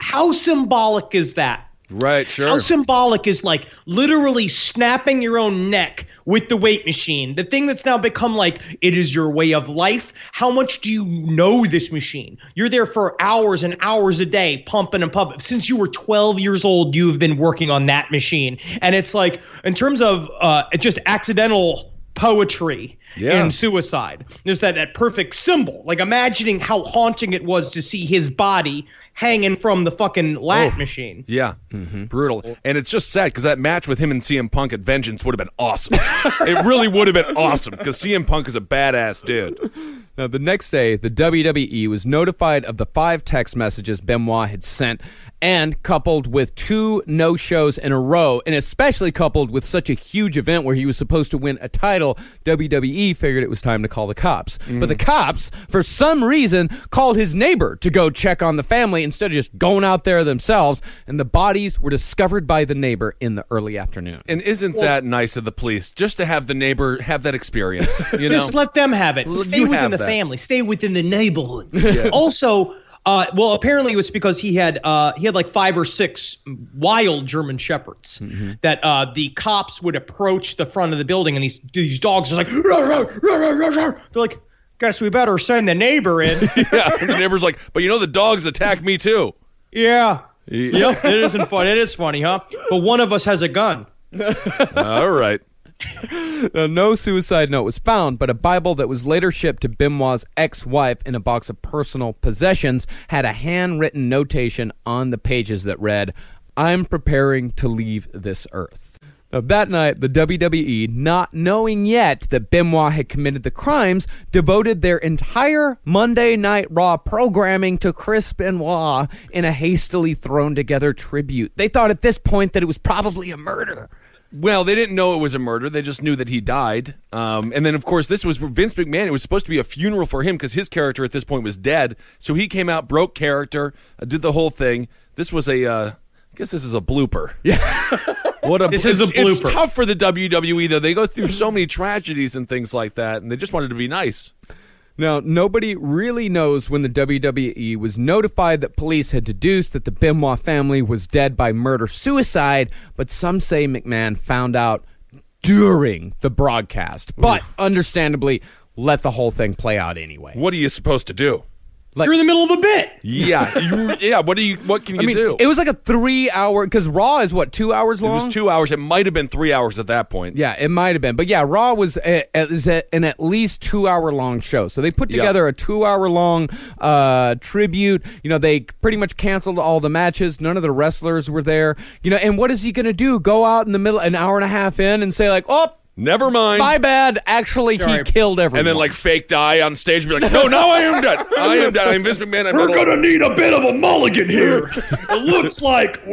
How symbolic is that? Right, sure. How symbolic is like literally snapping your own neck with the weight machine, the thing that's now become like it is your way of life. How much do you know this machine? You're there for hours and hours a day, pumping and pumping. Since you were 12 years old, you have been working on that machine. And it's like, in terms of just accidental poetry and suicide, there's that perfect symbol. Like imagining how haunting it was to see his body hanging from the fucking lat machine. Yeah, brutal. And it's just sad because that match with him and CM Punk at Vengeance would have been awesome. It really would have been awesome because CM Punk is a badass dude. Now, the next day, the WWE was notified of the 5 text messages Benoit had sent, and coupled with 2 no-shows in a row, and especially coupled with such a huge event where he was supposed to win a title, WWE figured it was time to call the cops. But the cops, for some reason, called his neighbor to go check on the family instead of just going out there themselves, and the bodies were discovered by the neighbor in the early afternoon. And isn't that nice of the police, just to have the neighbor have that experience? You know? Just let them have it. Stay within the family. Stay within the neighborhood. Yeah. Also, apparently it was because he had like 5 or 6 wild German shepherds that the cops would approach the front of the building, and these dogs are like, rawr, rawr, rawr, rawr, rawr. They're like, guess we better send the neighbor in. Yeah, and the neighbor's like, but the dogs attack me too. Yeah. Yep, it isn't fun. It is funny, huh? But one of us has a gun. All right. Now, no suicide note was found, but a Bible that was later shipped to Benoit's ex-wife in a box of personal possessions had a handwritten notation on the pages that read, "I'm preparing to leave this earth." Now, that night, the WWE, not knowing yet that Benoit had committed the crimes, devoted their entire Monday Night Raw programming to Chris Benoit in a hastily thrown-together tribute. They thought at this point that it was probably a murder. Well, they didn't know it was a murder. They just knew that he died. And then, of course, this was Vince McMahon. It was supposed to be a funeral for him because his character at this point was dead. So he came out, broke character, did the whole thing. This was I guess this is a blooper. Yeah. This is a blooper. It's tough for the WWE, though. They go through so many tragedies and things like that, and they just wanted to be nice. Now, nobody really knows when the WWE was notified that police had deduced that the Benoit family was dead by murder-suicide, but some say McMahon found out during the broadcast. But, understandably, let the whole thing play out anyway. What are you supposed to do? You're in the middle of a bit. Yeah. What can you do? It was like a 3-hour, because Raw is 2 hours long? It was 2 hours. It might have been 3 hours at that point. Yeah, it might have been. But yeah, Raw was an at least 2 hour long show. So they put together a 2 hour long tribute. They pretty much canceled all the matches. None of the wrestlers were there. And what is he going to do? Go out in the middle, an hour and a half in, and say never mind. My bad. Actually, he killed everyone. And then fake die on stage and be like, no, now I am dead. I am dead. I'm Vince McMahon. We're going to need a bit of a mulligan here. It looks like,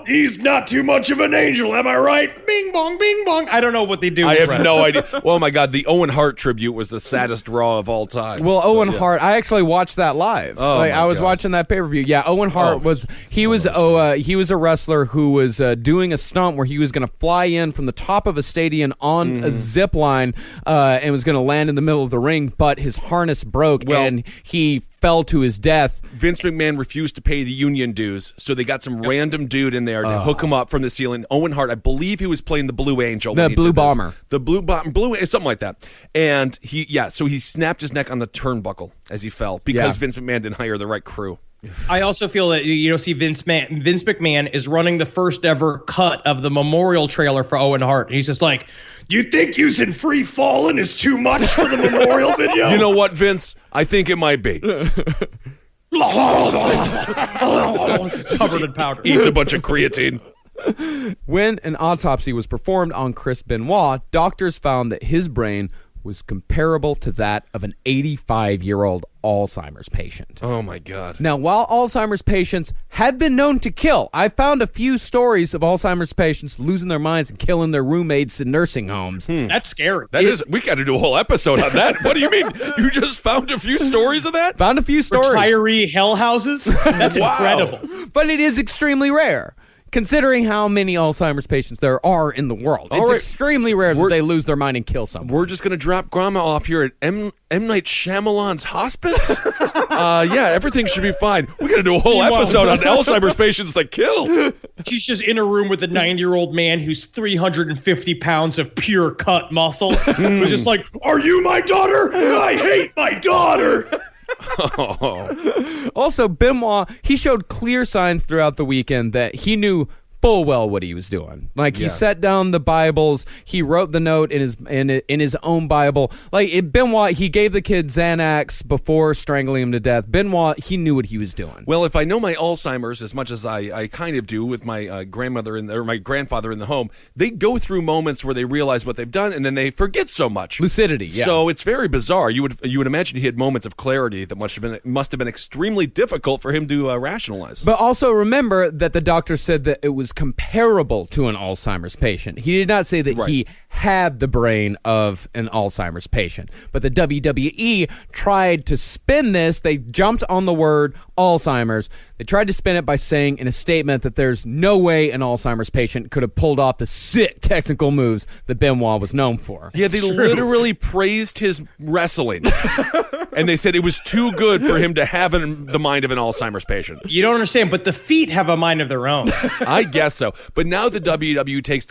he's not too much of an angel. Am I right? Bing bong, bing bong. I don't know what they do. I have no idea. Oh my God, the Owen Hart tribute was the saddest Raw of all time. Well, Owen Hart, I actually watched that live. Oh, I was watching that pay-per-view. Yeah, Owen Hart he was a wrestler who was doing a stunt where he was going to fly in from the top of a stadium on a zip line and was going to land in the middle of the ring, but his harness broke and he fell to his death. Vince McMahon refused to pay the union dues, so they got some random dude in there to hook him up from the ceiling. Owen Hart, I believe he was playing the Blue Angel. The Blue Bomber. The Blue something like that. And so he snapped his neck on the turnbuckle as he fell because Vince McMahon didn't hire the right crew. I also feel that Vince McMahon is running the first ever cut of the memorial trailer for Owen Hart. He's just like, do you think using free falling is too much for the memorial video? You know what, Vince? I think it might be. covered in powder. Eats a bunch of creatine. When an autopsy was performed on Chris Benoit, doctors found that his brain was comparable to that of an 85-year-old Alzheimer's patient. Oh, my God. Now, while Alzheimer's patients had been known to kill, I found a few stories of Alzheimer's patients losing their minds and killing their roommates in nursing homes. That's scary. We got to do a whole episode on that. What do you mean? You just found a few stories of that? Found a few stories. Retiree hell houses? That's incredible. But it is extremely rare, considering how many Alzheimer's patients there are in the world. It's extremely rare that they lose their mind and kill someone. We're just going to drop Grandma off here at M. Night Shyamalan's hospice? Everything should be fine. We got to do a whole episode on Alzheimer's patients that kill. She's just in a room with a 90-year-old man who's 350 pounds of pure cut muscle. Who's just like, are you my daughter? I hate my daughter. Also, Benoit, he showed clear signs throughout the weekend that he knew full well what he was doing. He set down the Bibles. He wrote the note in his own Bible. Benoit, he gave the kid Xanax before strangling him to death. Benoit, he knew what he was doing. Well, if I know my Alzheimer's as much as I kind of do with my grandmother or my grandfather in the home, they go through moments where they realize what they've done and then they forget so much. Lucidity, yeah. So it's very bizarre. You would imagine he had moments of clarity that must have been extremely difficult for him to rationalize. But also remember that the doctor said that it was comparable to an Alzheimer's patient. He did not say that he had the brain of an Alzheimer's patient. But the WWE tried to spin this. They jumped on the word Alzheimer's. They tried to spin it by saying in a statement that there's no way an Alzheimer's patient could have pulled off the sick technical moves that Benoit was known for. Yeah, they literally praised his wrestling. And they said it was too good for him to have the mind of an Alzheimer's patient. You don't understand, but the feet have a mind of their own. I guess so. But now the WWE takes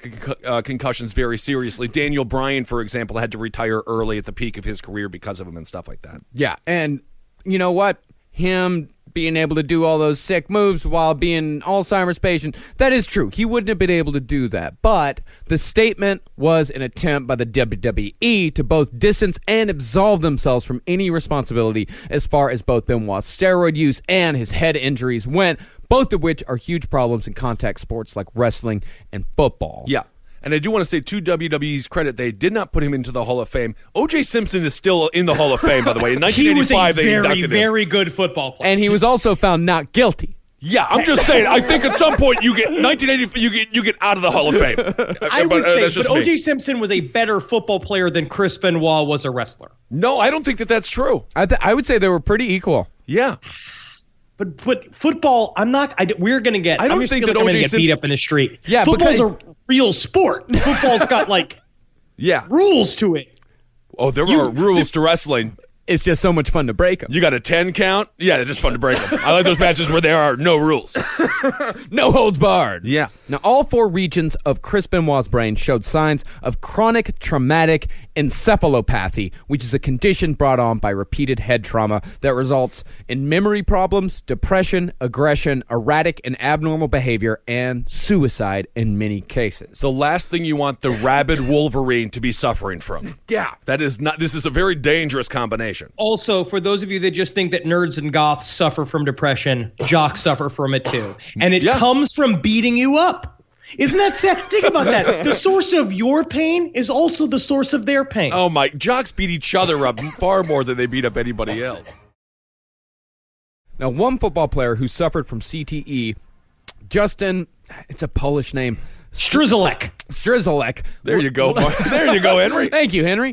concussions very seriously. Daniel Bryan, for example, had to retire early at the peak of his career because of them and stuff like that. Yeah, and you know what? Him being able to do all those sick moves while being an Alzheimer's patient, that is true. He wouldn't have been able to do that. But the statement was an attempt by the WWE to both distance and absolve themselves from any responsibility as far as both Benoit's steroid use and his head injuries went, both of which are huge problems in contact sports like wrestling and football. Yeah. And I do want to say, to WWE's credit, they did not put him into the Hall of Fame. O.J. Simpson is still in the Hall of Fame, by the way. In 1985, they inducted him. He was a very good football player. And he was also found not guilty. Yeah, I'm just saying. I think at some point you get 1980. You get out of the Hall of Fame. I would say, but O.J. Simpson was a better football player than Chris Benoit was a wrestler. No, I don't think that's true. I would say they were pretty equal. Yeah. But football, we're going to get. I don't think that O.J. Simpson beat up in the street. Yeah, football's a real sport. Football's got rules to it. Oh, there are rules to wrestling. It's just so much fun to break them. You got a 10 count? Yeah, they're just fun to break them. I like those matches where there are no rules. No holds barred. Yeah. Now, all 4 regions of Chris Benoit's brain showed signs of chronic traumatic encephalopathy, which is a condition brought on by repeated head trauma that results in memory problems, depression, aggression, erratic and abnormal behavior, and suicide in many cases. The last thing you want the rabid Wolverine to be suffering from. Yeah. This is a very dangerous combination. Also, for those of you that just think that nerds and goths suffer from depression, jocks suffer from it too. And it comes from beating you up. Isn't that sad? Think about that. The source of your pain is also the source of their pain. Oh my, jocks beat each other up far more than they beat up anybody else. Now, one football player who suffered from CTE, Justin, it's a Polish name, Strzelek. There you go, Mark. There you go, Henry. Thank you, Henry.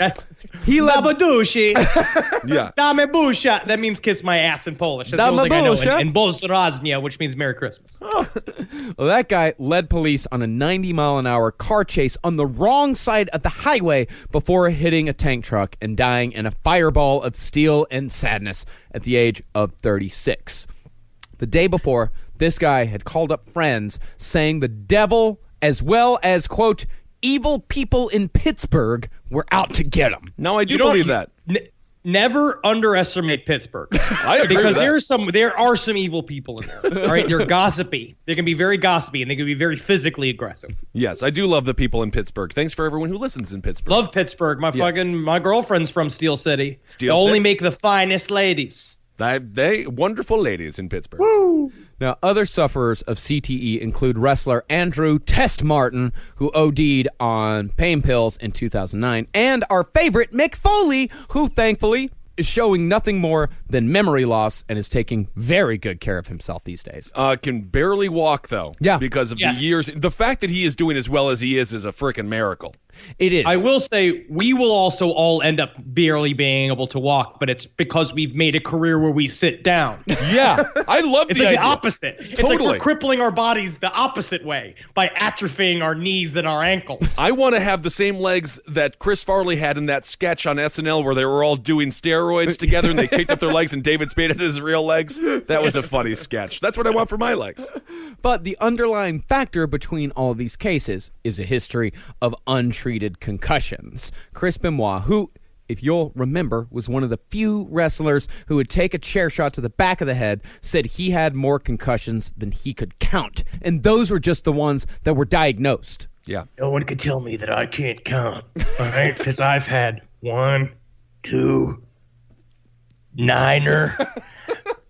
He led Dabadushi. Yeah. Dame busha. That means kiss my ass in Polish. That's the only thing I know. And Bozdraznia, which means Merry Christmas. Well, that guy led police on a 90-mile-an-hour car chase on the wrong side of the highway before hitting a tank truck and dying in a fireball of steel and sadness at the age of 36. The day before, this guy had called up friends saying the devil, as well as, quote, evil people in Pittsburgh were out to get him. No, I do believe that. Never underestimate Pittsburgh. I agree because with that. there are some evil people in there. All right, they're gossipy. They can be very gossipy, and they can be very physically aggressive. Yes, I do love the people in Pittsburgh. Thanks for everyone who listens in Pittsburgh. Love Pittsburgh. My girlfriend's from Steel City. They City? only make the finest ladies. They wonderful ladies in Pittsburgh. Woo! Now, other sufferers of CTE include wrestler Andrew Test Martin, who OD'd on pain pills in 2009, and our favorite Mick Foley, who thankfully is showing nothing more than memory loss and is taking very good care of himself these days. Can barely walk, though. Yeah. Because of the years. The fact that he is doing as well as he is a freaking miracle. It is. I will say we will also all end up barely being able to walk, but it's because we've made a career where we sit down. Yeah. I love It's the like idea. the opposite. It's like we're crippling our bodies the opposite way by atrophying our knees and our ankles. I want to have the same legs that Chris Farley had in that sketch on SNL where they were all doing steroids together and they kicked up their legs and David Spade had his real legs. That was a funny sketch. That's what I want for my legs. But the underlying factor between all of these cases is a history of untreated concussions. Chris Benoit, who, if you'll remember, was one of the few wrestlers who would take a chair shot to the back of the head, said he had more concussions than he could count. And those were just the ones that were diagnosed. Yeah. No one can tell me that I can't count, all right? Because I've had 1, 2, 9er,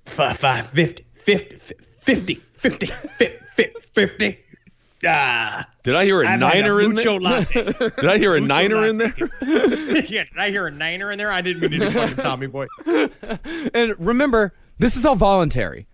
5, 50. Did I hear a niner in there? Latte. Did I hear a niner in there? Yeah, did I hear a niner in there? I didn't mean to do fucking Tommy Boy. And remember, this is all voluntary.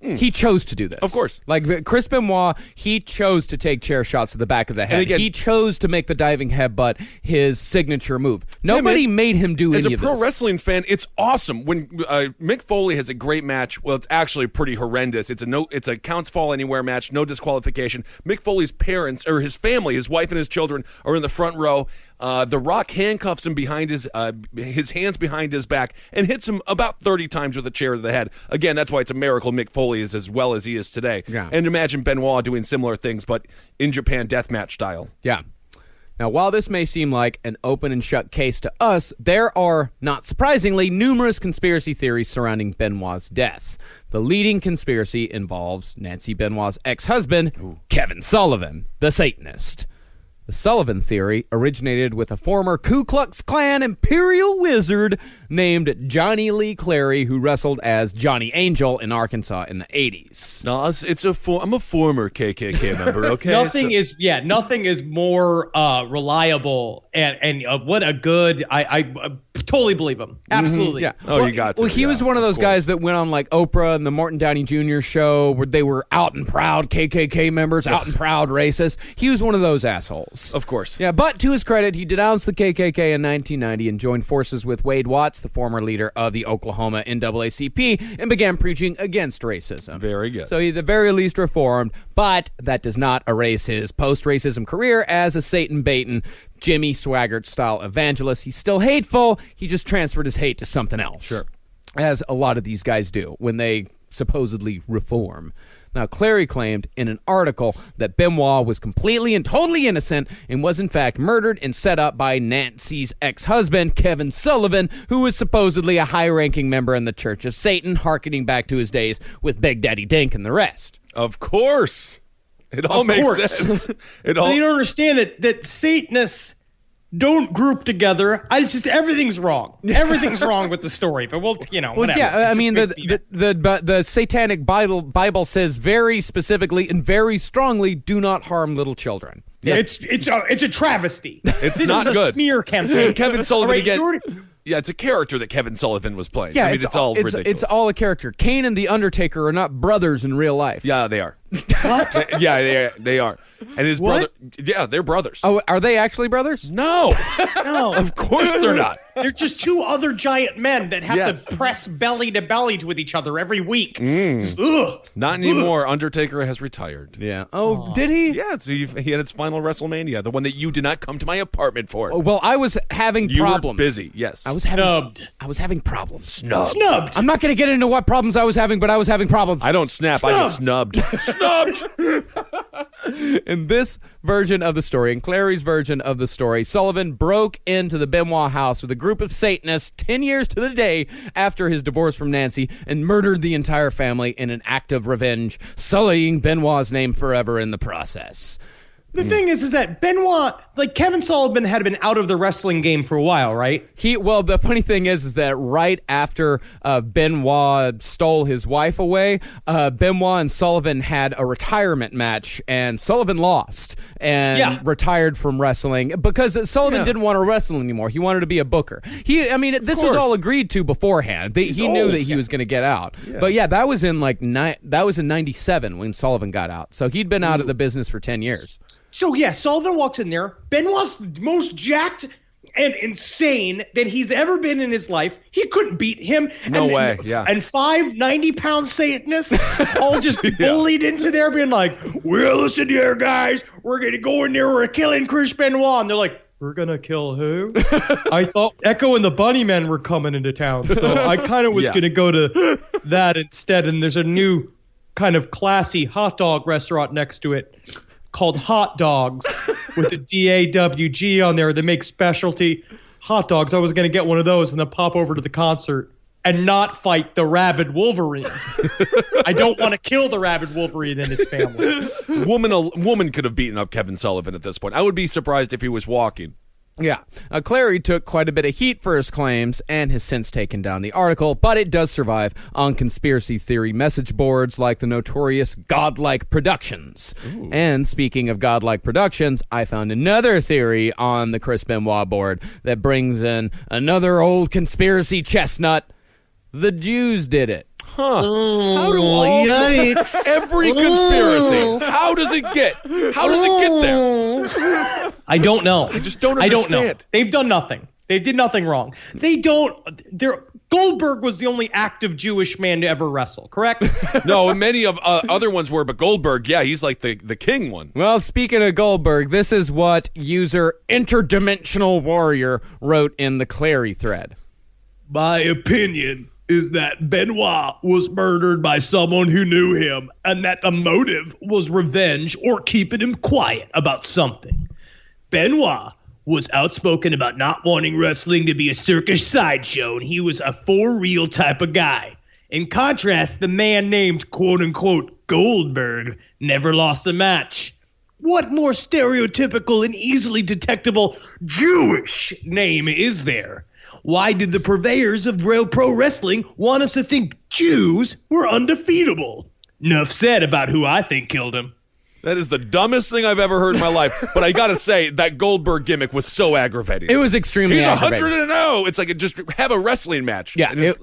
He chose to do this. Of course. Like Chris Benoit, he chose to take chair shots to the back of the head. And again, he chose to make the diving headbutt his signature move. Nobody made him do As any a of pro this. wrestling fan, it's awesome when Mick Foley has a great match. Well, it's actually pretty horrendous. It's a counts fall anywhere match, no disqualification. Mick Foley's parents or his family, his wife and his children, are in the front row. The Rock handcuffs him behind his hands behind his back and hits him about 30 times with a chair to the head. Again, that's why it's a miracle Mick Foley is as well as he is today. Yeah. And imagine Benoit doing similar things, but in Japan deathmatch style. Yeah. Now, while this may seem like an open and shut case to us, there are, not surprisingly, numerous conspiracy theories surrounding Benoit's death. The leading conspiracy involves Nancy Benoit's ex-husband, Kevin Sullivan, the Satanist. The Sullivan theory originated with a former Ku Klux Klan imperial wizard named Johnny Lee Clary, who wrestled as Johnny Angel in Arkansas in the 80s. No, I'm a former KKK member, okay? Nothing is more reliable and what a good. I totally believe him. Absolutely. Yeah. Oh, you got to. Well, he was one of those guys that went on like Oprah and the Morton Downey Jr. show where they were out and proud KKK members, out and proud racist. He was one of those assholes. Of course. Yeah, but to his credit, he denounced the KKK in 1990 and joined forces with Wade Watts, the former leader of the Oklahoma NAACP, and began preaching against racism. Very good. So he at the very least reformed, but that does not erase his post-racism career as a Satan-baiting, Jimmy Swaggart-style evangelist. He's still hateful. He just transferred his hate to something else. Sure. As a lot of these guys do when they supposedly reform. Now, Clary claimed in an article that Benoit was completely and totally innocent and was in fact murdered and set up by Nancy's ex-husband, Kevin Sullivan, who was supposedly a high-ranking member in the Church of Satan, harkening back to his days with Big Daddy Dink and the rest. Of course. It all makes sense. It all. You don't understand that Satanists don't group together. Everything's wrong. Everything's wrong with the story. But whatever. Yeah, I mean, the Satanic Bible says very specifically and very strongly, do not harm little children. Yeah. It's a travesty. This not is good. A smear campaign. Kevin Sullivan Right, again. Yeah, it's a character that Kevin Sullivan was playing. Yeah, I mean, it's all ridiculous. It's all a character. Kane and the Undertaker are not brothers in real life. Yeah, they are. What? Yeah, they are. And his brother. Yeah, they're brothers. Oh, are they actually brothers? No. No. Of course they're not. They're just two other giant men that have to press belly to belly with each other every week. Ugh. Not anymore. Undertaker has retired. Yeah. Oh, did he? Yeah, he had his final WrestleMania, the one that you did not come to my apartment for. Well, I was having You problems. were busy, yes. I was having Snubbed. I was having problems. Snubbed. I'm not going to get into what problems I was having, but I was having problems. I don't snap, I get snubbed. Snubbed! In this version of the story, in Clary's version of the story, Sullivan broke into the Benoit house with a group of Satanists 10 years to the day after his divorce from Nancy and murdered the entire family in an act of revenge, sullying Benoit's name forever in the process. The thing is that Benoit, Kevin Sullivan had been out of the wrestling game for a while, right? The funny thing is that right after Benoit stole his wife away, Benoit and Sullivan had a retirement match, and Sullivan lost and retired from wrestling because Sullivan didn't want to wrestle anymore. He wanted to be a booker. This was all agreed to beforehand. He knew that he was going to get out. Yeah. But yeah, that was in that was in '97 when Sullivan got out. So he'd been out of the business for 10 years. So, yeah, Sullivan walks in there. Benoit's most jacked and insane that he's ever been in his life. He couldn't beat him. No way, yeah. And 5 90-pound Satanists all just bullied into there being like, well, listen here, guys. We're going to go in there. We're killing Chris Benoit. And they're like, we're going to kill who? I thought Echo and the Bunnymen were coming into town. So I kind of was going to go to that instead. And there's a new kind of classy hot dog restaurant next to it called Hot Dogs with the DAWG on there. They make specialty hot dogs. I was going to get one of those and then pop over to the concert and not fight the rabid Wolverine. I don't want to kill the rabid Wolverine and his family. Woman could have beaten up Kevin Sullivan at this point. I would be surprised if he was walking. Yeah. Clary took quite a bit of heat for his claims and has since taken down the article, but it does survive on conspiracy theory message boards like the notorious Godlike Productions. Ooh. And speaking of Godlike Productions, I found another theory on the Chris Benoit board that brings in another old conspiracy chestnut. The Jews did it. Huh. How do every conspiracy, how does it get there? I don't know. I just don't understand. I don't know. They've done nothing. They did nothing wrong. Goldberg was the only active Jewish man to ever wrestle, correct? No, many of other ones were, but Goldberg, yeah, he's like the king one. Well, speaking of Goldberg, this is what user Interdimensional Warrior wrote in the Clary thread. My opinion is that Benoit was murdered by someone who knew him and that the motive was revenge or keeping him quiet about something. Benoit was outspoken about not wanting wrestling to be a circus sideshow, and he was a for-real type of guy. In contrast, the man named quote-unquote Goldberg never lost a match. What more stereotypical and easily detectable Jewish name is there? Why did the purveyors of pro wrestling want us to think Jews were undefeatable? Enough said about who I think killed him. That is the dumbest thing I've ever heard in my life. But I gotta say, that Goldberg gimmick was so aggravating. It was extremely aggravating. He's 100-0. It's like just have a wrestling match. Yeah, his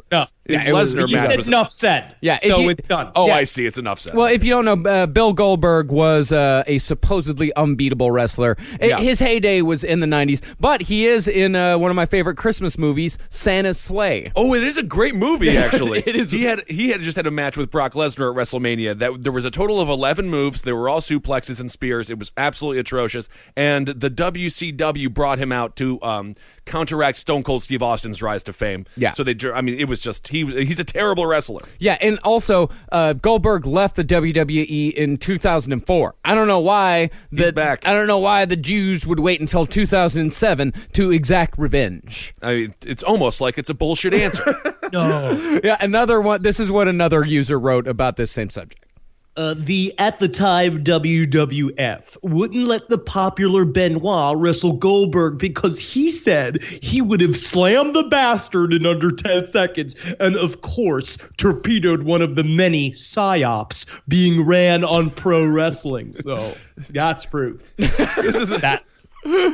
Lesnar match was enough said. Yeah, so it's done. Oh, yeah. I see. It's enough said. Well, if you don't know, Bill Goldberg was a supposedly unbeatable wrestler. Yeah. His heyday was in the 90s, but he is in one of my favorite Christmas movies, Santa's Sleigh. Oh, it is a great movie, actually. It is. He had just had a match with Brock Lesnar at WrestleMania. That there was a total of 11 moves. They were all suplexes and spears. It was absolutely atrocious. And the WCW brought him out to counteract Stone Cold Steve Austin's rise to fame. Yeah. So it was just he's a terrible wrestler. Yeah, and also Goldberg left the WWE in 2004. I don't know why He's back. I don't know why the Jews would wait until 2007 to exact revenge. I mean, it's almost like it's a bullshit answer. No. Yeah, another one. This is what another user wrote about this same subject. The at the time WWF wouldn't let the popular Benoit wrestle Goldberg because he said he would have slammed the bastard in under 10 seconds and, of course, torpedoed one of the many psyops being ran on pro wrestling. So that's proof. This is That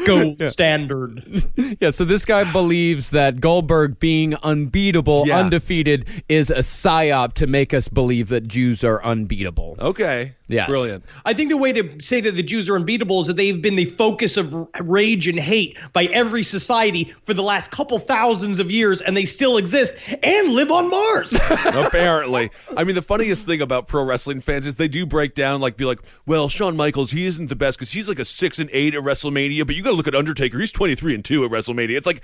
gold standard. Yeah, so this guy believes that Goldberg being unbeatable, Yeah. undefeated, is a psyop to make us believe that Jews are unbeatable. okay. Yes. Brilliant. I think the way to say that the Jews are unbeatable is that they've been the focus of rage and hate by every society for the last couple thousands of years, and they still exist and live on Mars. Apparently. I mean, the funniest thing about pro wrestling fans is they do break down, be like, well, Shawn Michaels, he isn't the best because he's like a 6-8 at WrestleMania, but you got to look at Undertaker. He's 23-2 at WrestleMania. It's like,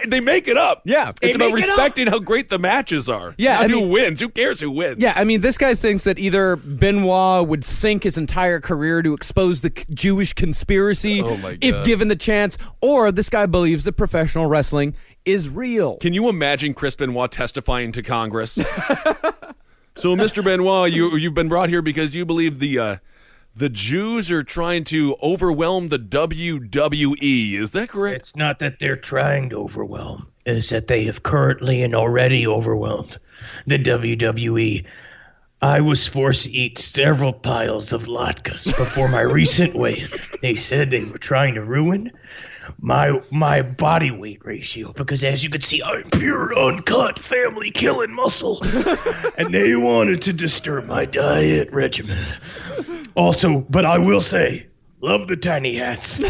they make it up. Yeah. It's about make it up. respecting how great the matches are. Yeah, Not I who mean- wins. Who cares who wins? Yeah, I mean, this guy thinks that either Benoit would sink his entire career to expose the Jewish conspiracy Oh, my God. if given the chance, or this guy believes that professional wrestling is real. Can you imagine Chris Benoit testifying to Congress? So, Mr. Benoit, you've been brought here because you believe the Jews are trying to overwhelm the WWE. Is that correct? It's not that they're trying to overwhelm, it's that they have currently and already overwhelmed the WWE. I was forced to eat several piles of latkes before my recent weigh-in. They said they were trying to ruin my body weight ratio because, as you can see, I'm pure, uncut, family-killing muscle. And they wanted to disturb my diet regimen. Also, but I will say, love the tiny hats.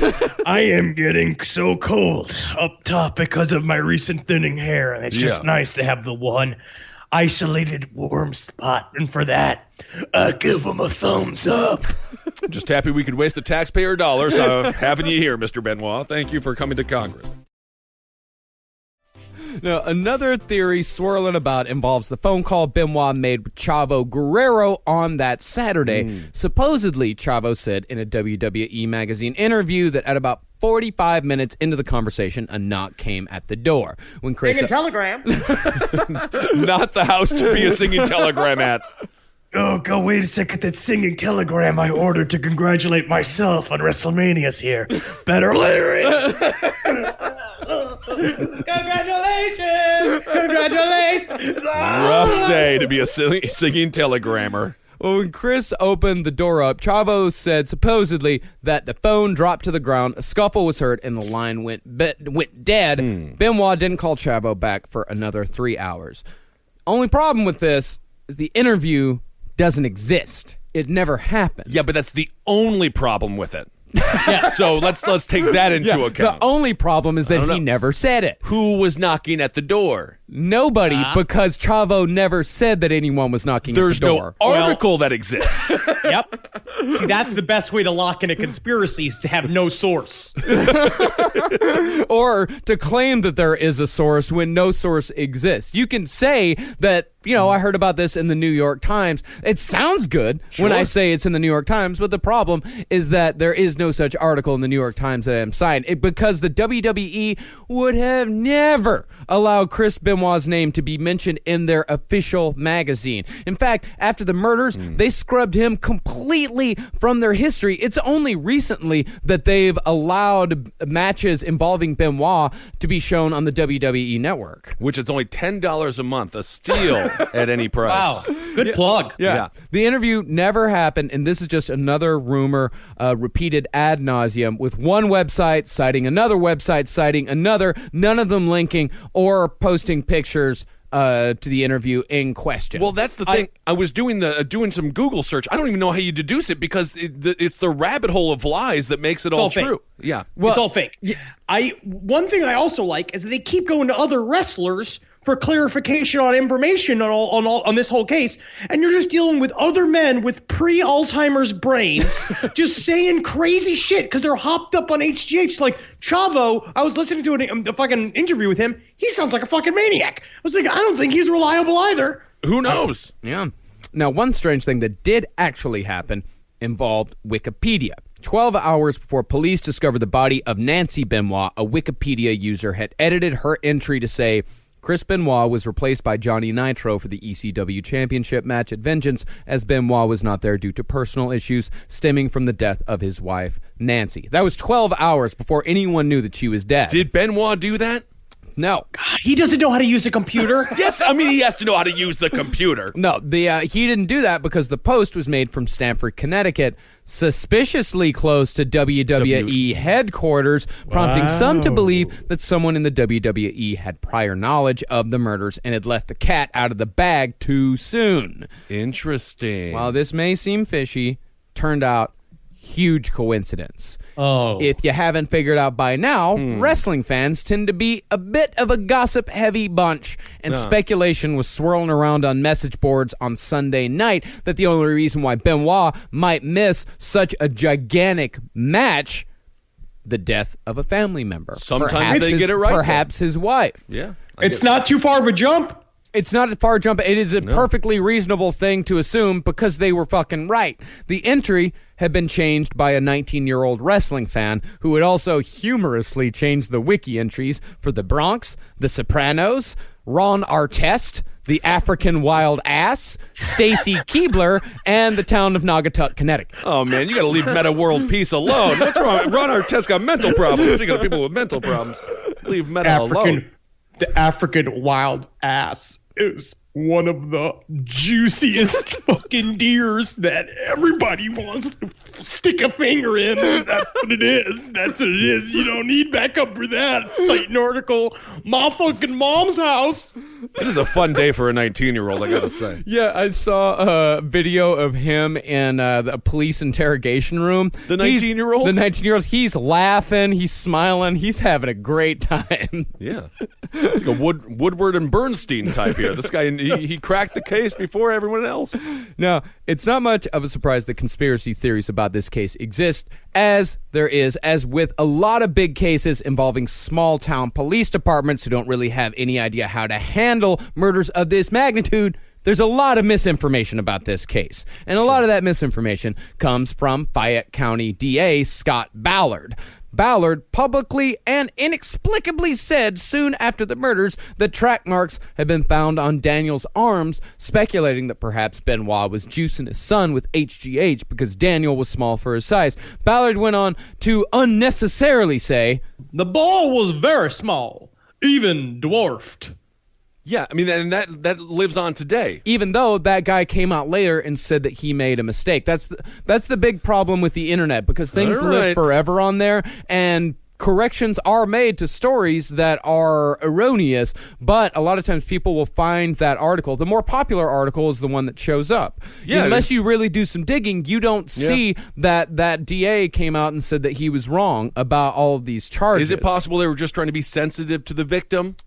I am getting so cold up top because of my recent thinning hair, and it's just Yeah. nice to have the one isolated warm spot. And for that, I give them a thumbs up. Just happy we could waste the taxpayer dollars having you here, Mr. Benoit. Thank you for coming to Congress. Now, another theory swirling about involves the phone call Benoit made with Chavo Guerrero on that Saturday. Supposedly, Chavo said in a WWE magazine interview that at about 45 minutes into the conversation, a knock came at the door. When Chris telegram. Not the house to be a singing telegram at. Oh, go wait a second. That singing telegram I ordered to congratulate myself on WrestleMania's here. Better later. Congratulations! Rough day to be a singing telegrammer. Well, when Chris opened the door up, Chavo said supposedly that the phone dropped to the ground, a scuffle was heard, and the line went dead. Benoit didn't call Chavo back for another 3 hours. Only problem with this is the interview doesn't exist. It never happened. Yeah, but that's the only problem with it. Yeah. So let's take that into account. The only problem is that don't he know. never said it. Who was knocking at the door? Nobody, because Chavo never said that anyone was knocking There's at the door. no article that exists. Yep. See, that's the best way to lock in a conspiracy is to have no source. Or to claim that there is a source when no source exists. You can say that, I heard about this in the New York Times. It sounds good when I say it's in the New York Times, but the problem is that there is no such article in the New York Times that I'm citing. Because the WWE would have never allowed Chris Benoit's name to be mentioned in their official magazine. In fact, after the murders, they scrubbed him completely from their history. It's only recently that they've allowed matches involving Benoit to be shown on the WWE network. Which is only $10 a month, a steal at any price. Wow. Good plug. Yeah. The interview never happened, and this is just another rumor repeated ad nauseum with one website citing another website citing another, none of them linking or posting pictures to the interview in question. Well, that's the thing. I was doing some Google search. I don't even know how you deduce it because it's the rabbit hole of lies that makes it all all true. fake. Yeah. It's all fake. One thing I also like is that they keep going to other wrestlers for clarification on information on this whole case, and you're just dealing with other men with pre-Alzheimer's brains just saying crazy shit because they're hopped up on HGH. Like Chavo, I was listening to a fucking interview with him. He sounds like a fucking maniac. I was like, I don't think he's reliable either. Who knows? Yeah. Now, one strange thing that did actually happen involved Wikipedia. 12 hours before police discovered the body of Nancy Benoit, a Wikipedia user had edited her entry to say, Chris Benoit was replaced by Johnny Nitro for the ECW Championship match at Vengeance, as Benoit was not there due to personal issues stemming from the death of his wife, Nancy. That was 12 hours before anyone knew that she was dead. Did Benoit do that? No. God, he doesn't know how to use a computer. Yes, I mean, he has to know how to use the computer. No, he didn't do that because the post was made from Stamford, Connecticut, suspiciously close to WWE headquarters, prompting some to believe that someone in the WWE had prior knowledge of the murders and had let the cat out of the bag too soon. Interesting. While this may seem fishy, turned out huge coincidence. Oh. If you haven't figured out by now, wrestling fans tend to be a bit of a gossip-heavy bunch, and speculation was swirling around on message boards on Sunday night that the only reason why Benoit might miss such a gigantic match, the death of a family member. Sometimes they get it right. Perhaps his wife. Yeah. It's not too far of a jump. It's not a far jump. It is a perfectly reasonable thing to assume because they were fucking right. The entry had been changed by a 19-year-old wrestling fan who had also humorously changed the wiki entries for the Bronx, the Sopranos, Ron Artest, the African Wild Ass, Stacy Keebler, and the town of Naugatuck, Connecticut. Oh, man, you got to leave Meta World Peace alone. What's wrong? Ron Artest got mental problems. You got people with mental problems. Leave Meta alone. The African Wild Ass is one of the juiciest fucking deers that everybody wants to stick a finger in. That's what it is. That's what it is. You don't need backup for that. Cite an article. My fucking mom's house. This is a fun day for a 19-year-old, I gotta say. Yeah, I saw a video of him in the police interrogation room. The 19-year-old? The 19-year-old. He's laughing. He's smiling. He's having a great time. Yeah. It's like a Woodward and Bernstein type here. This guy, he cracked the case before everyone else. Now, it's not much of a surprise that conspiracy theories about this case exist, as there is, as with a lot of big cases involving small-town police departments who don't really have any idea how to handle murders of this magnitude. There's a lot of misinformation about this case, and a lot of that misinformation comes from Fayette County DA Scott Ballard. Ballard publicly and inexplicably said soon after the murders that track marks had been found on Daniel's arms, speculating that perhaps Benoit was juicing his son with HGH because Daniel was small for his size. Ballard went on to unnecessarily say, The ball was very small, even dwarfed. Yeah, I mean, and that lives on today. even though that guy came out later and said that he made a mistake. That's the big problem with the internet, because things live forever on there, and corrections are made to stories that are erroneous, but a lot of times people will find that article. The more popular article is the one that shows up. Yeah, unless you really do some digging, you don't see that DA came out and said that he was wrong about all of these charges. Is it possible they were just trying to be sensitive to the victim?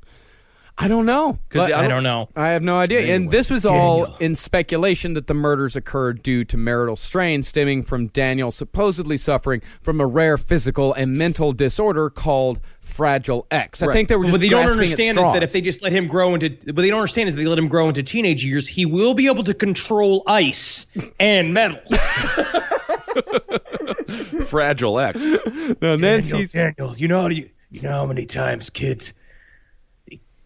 I don't know. I don't know. I have no idea. Anyway, and this was all in speculation that the murders occurred due to marital strain stemming from Daniel supposedly suffering from a rare physical and mental disorder called Fragile X. I think they were just what they don't grasping understand at is straws. that if they just let him grow into what they don't understand is that they let him grow into teenage years, he will be able to control ice and metal. Fragile X. No, Nancy's Daniel, you know how many times kids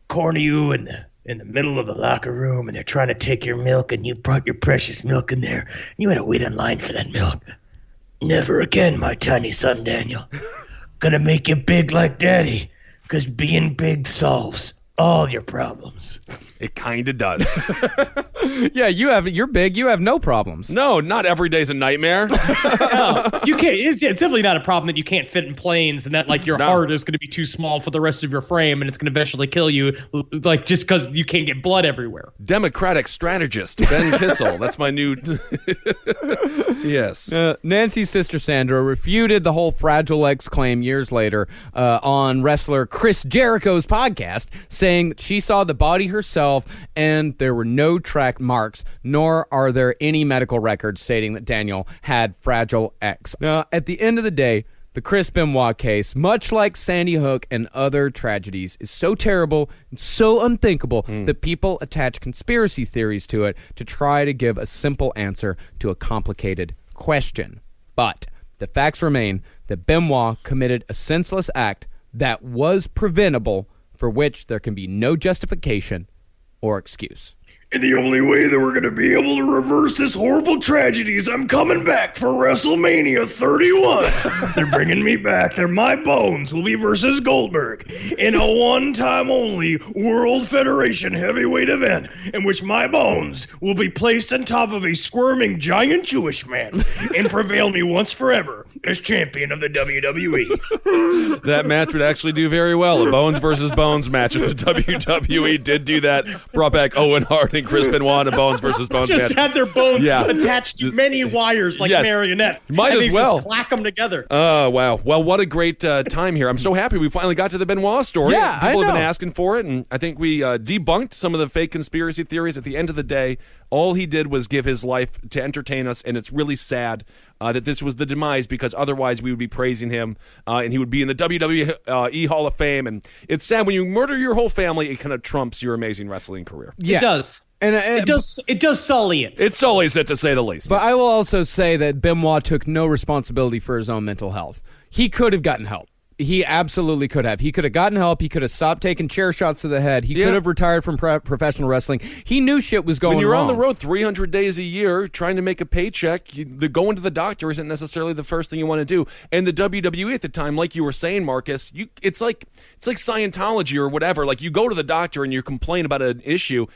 corner you in the middle of the locker room and they're trying to take your milk and you brought your precious milk in there and you had to wait in line for that milk. Never again, my tiny son Daniel. Gonna make you big like daddy, because being big solves all your problems. It kind of does. Yeah, you're big. You have no problems. No, not every day's a nightmare. No, you can't. It's definitely not a problem that you can't fit in planes and that like your heart is going to be too small for the rest of your frame and it's going to eventually kill you, like just because you can't get blood everywhere. Democratic strategist Ben Kissel. That's my new. Yes. Nancy's sister Sandra refuted the whole Fragile X claim years later on wrestler Chris Jericho's podcast, saying that she saw the body herself and there were no track marks, nor are there any medical records stating that Daniel had Fragile X. Now, at the end of the day, the Chris Benoit case, much like Sandy Hook and other tragedies, is so terrible and so unthinkable that people attach conspiracy theories to it to try to give a simple answer to a complicated question. But the facts remain that Benoit committed a senseless act that was preventable, for which there can be no justification or excuse. And the only way that we're going to be able to reverse this horrible tragedy is I'm coming back for WrestleMania 31. They're bringing me back. My bones will be versus Goldberg in a one-time only World Federation heavyweight event in which my bones will be placed on top of a squirming giant Jewish man and prevail me once forever as champion of the WWE. That match would actually do very well. A Bones versus Bones match. If the WWE did do that, brought back Owen Hart and Chris Benoit in a Bones versus Bones Just match. had their bones attached to many wires like marionettes. Might and as they well. just clack them together. Oh, wow. Well, what a great time here. I'm so happy we finally got to the Benoit story. Yeah, People I have been know. asking for it, and I think we debunked some of the fake conspiracy theories. At the end of the day, all he did was give his life to entertain us, and it's really sad that this was the demise, because otherwise we would be praising him, and he would be in the WWE Hall of Fame. And it's sad when you murder your whole family, it kind of trumps your amazing wrestling career. Yeah. It does. And It does sully it. It sullies it, to say the least. But I will also say that Benoit took no responsibility for his own mental health. He could have gotten help. He absolutely could have. He could have gotten help. He could have stopped taking chair shots to the head. He could have retired from professional wrestling. He knew shit was going wrong. When you're on the road 300 days a year trying to make a paycheck, going to the doctor isn't necessarily the first thing you want to do. And the WWE at the time, like you were saying, Marcus, it's like Scientology or whatever. Like, you go to the doctor and you complain about an issue.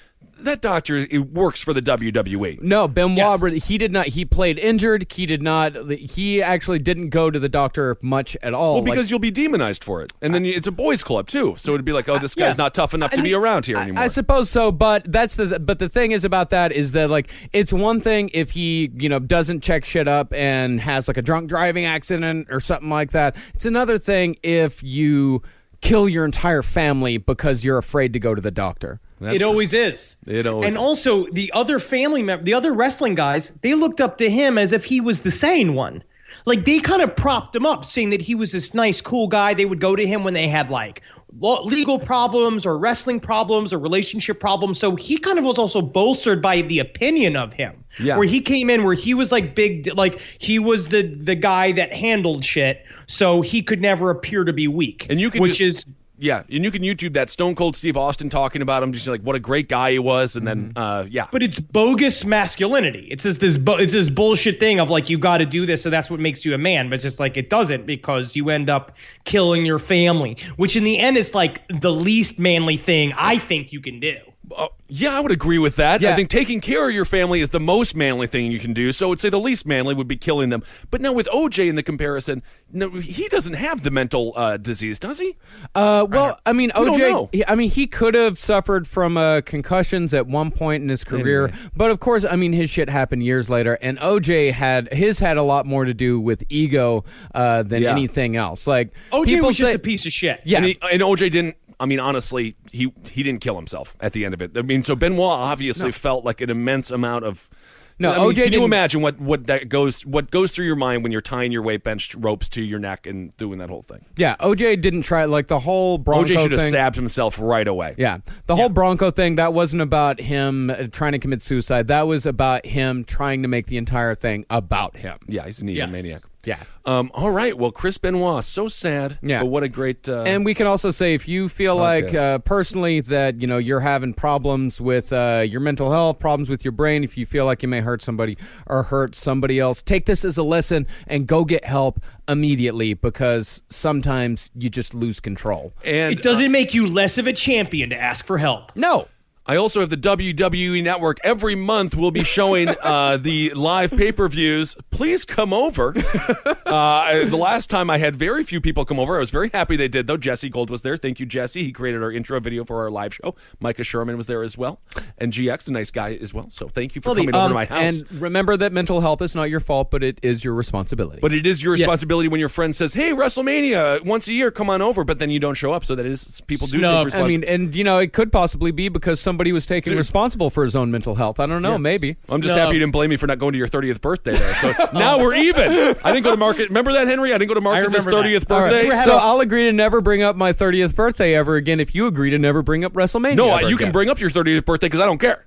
That doctor, it works for the WWE. No, Benoit, he did not. He played injured. He did not. He actually didn't go to the doctor much at all. Well, because you'll be demonized for it. And then it's a boys' club, too. So it'd be like, oh, this guy's not tough enough to be around here anymore. I suppose so, but but the thing is about that is that, like, it's one thing if he, doesn't check shit up and has like a drunk driving accident or something like that. It's another thing if you kill your entire family because you're afraid to go to the doctor. It always is. And also, the other the other wrestling guys, they looked up to him as if he was the sane one. Like, they kind of propped him up, saying that he was this nice, cool guy. They would go to him when they had, like, legal problems or wrestling problems or relationship problems. So he kind of was also bolstered by the opinion of him. Yeah. Where he came in, where he was, like, big, like, he was the guy that handled shit, so he could never appear to be weak. And you can Yeah, and you can YouTube that Stone Cold Steve Austin talking about him, just like what a great guy he was, and then But it's bogus masculinity. It's just this bullshit thing of like, you got to do this, so that's what makes you a man. But it's just like, it doesn't, because you end up killing your family, which in the end is like the least manly thing I think you can do. Yeah, I would agree with that. Yeah. I think taking care of your family is the most manly thing you can do. So I would say the least manly would be killing them. But now with OJ in the comparison, no, he doesn't have the mental disease, does he? Well, I mean, OJ, he could have suffered from concussions at one point in his career. Anyway. But of course, I mean, his shit happened years later. And OJ had a lot more to do with ego than anything else. Like, OJ was just a piece of shit. Yeah. And OJ didn't. I mean, honestly, he didn't kill himself at the end of it. I mean, so Benoit obviously felt like an immense amount of. No, I mean, OJ. Can you imagine what goes through your mind when you're tying your weight bench ropes to your neck and doing that whole thing? Yeah, OJ didn't try, like, the whole Bronco thing. OJ should have stabbed himself right away. Yeah, the whole Bronco thing, that wasn't about him trying to commit suicide. That was about him trying to make the entire thing about him. Yeah, he's an egomaniac. Yeah. All right. Well, Chris Benoit, so sad. Yeah. But what a great. And we can also say, if you feel like personally that you're having problems with your mental health, problems with your brain, if you feel like you may hurt somebody or hurt somebody else, take this as a lesson and go get help immediately, because sometimes you just lose control. And it doesn't make you less of a champion to ask for help. No. I also have the WWE Network. Every month we'll be showing the live pay-per-views. Please come over. The last time I had very few people come over. I was very happy they did, though. Jesse Gold was there. Thank you, Jesse. He created our intro video for our live show. Micah Sherman was there as well. And GX, a nice guy as well. So thank you for coming over to my house. And remember that mental health is not your fault, but it is your responsibility. But it is your responsibility when your friend says, hey, WrestleMania, once a year, come on over, but then you don't show up. So that is, people do take responsibility. I mean, and it could possibly be because somebody was taking responsible for his own mental health. I don't know, maybe. I'm just happy you didn't blame me for not going to your 30th birthday there. So now we're even. I didn't go to Marcus. Remember that, Henry? I didn't go to Marcus's 30th birthday. Right. So I'll agree to never bring up my 30th birthday ever again if you agree to never bring up WrestleMania. No, you can bring up your 30th birthday because I don't care.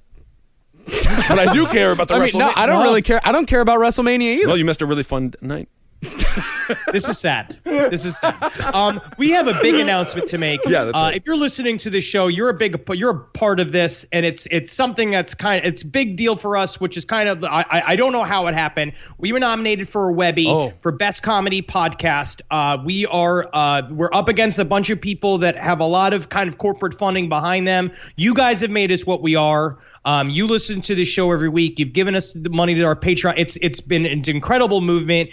But I do care about the WrestleMania. No, I don't really care. I don't care about WrestleMania either. Well, you missed a really fun night. This is sad. We have a big announcement to make. Yeah, that's right. If you're listening to this show, you're a part of this, and it's something that's it's a big deal for us, which is kind of I don't know how it happened. We were nominated for a Webby for Best Comedy Podcast. We're up against a bunch of people that have a lot of kind of corporate funding behind them. You guys have made us what we are. You listen to this show every week. You've given us the money to our Patreon. It's been an incredible movement.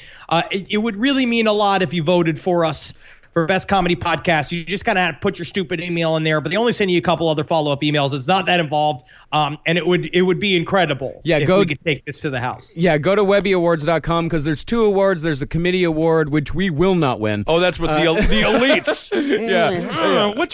It would really mean a lot if you voted for us for Best Comedy Podcast. You just kind of put your stupid email in there, but they only send you a couple other follow-up emails. It's not that involved, and it would be incredible if we could take this to the house. Yeah, go to webbyawards.com because there's 2 awards. There's a committee award, which we will not win. Oh, that's what the elites.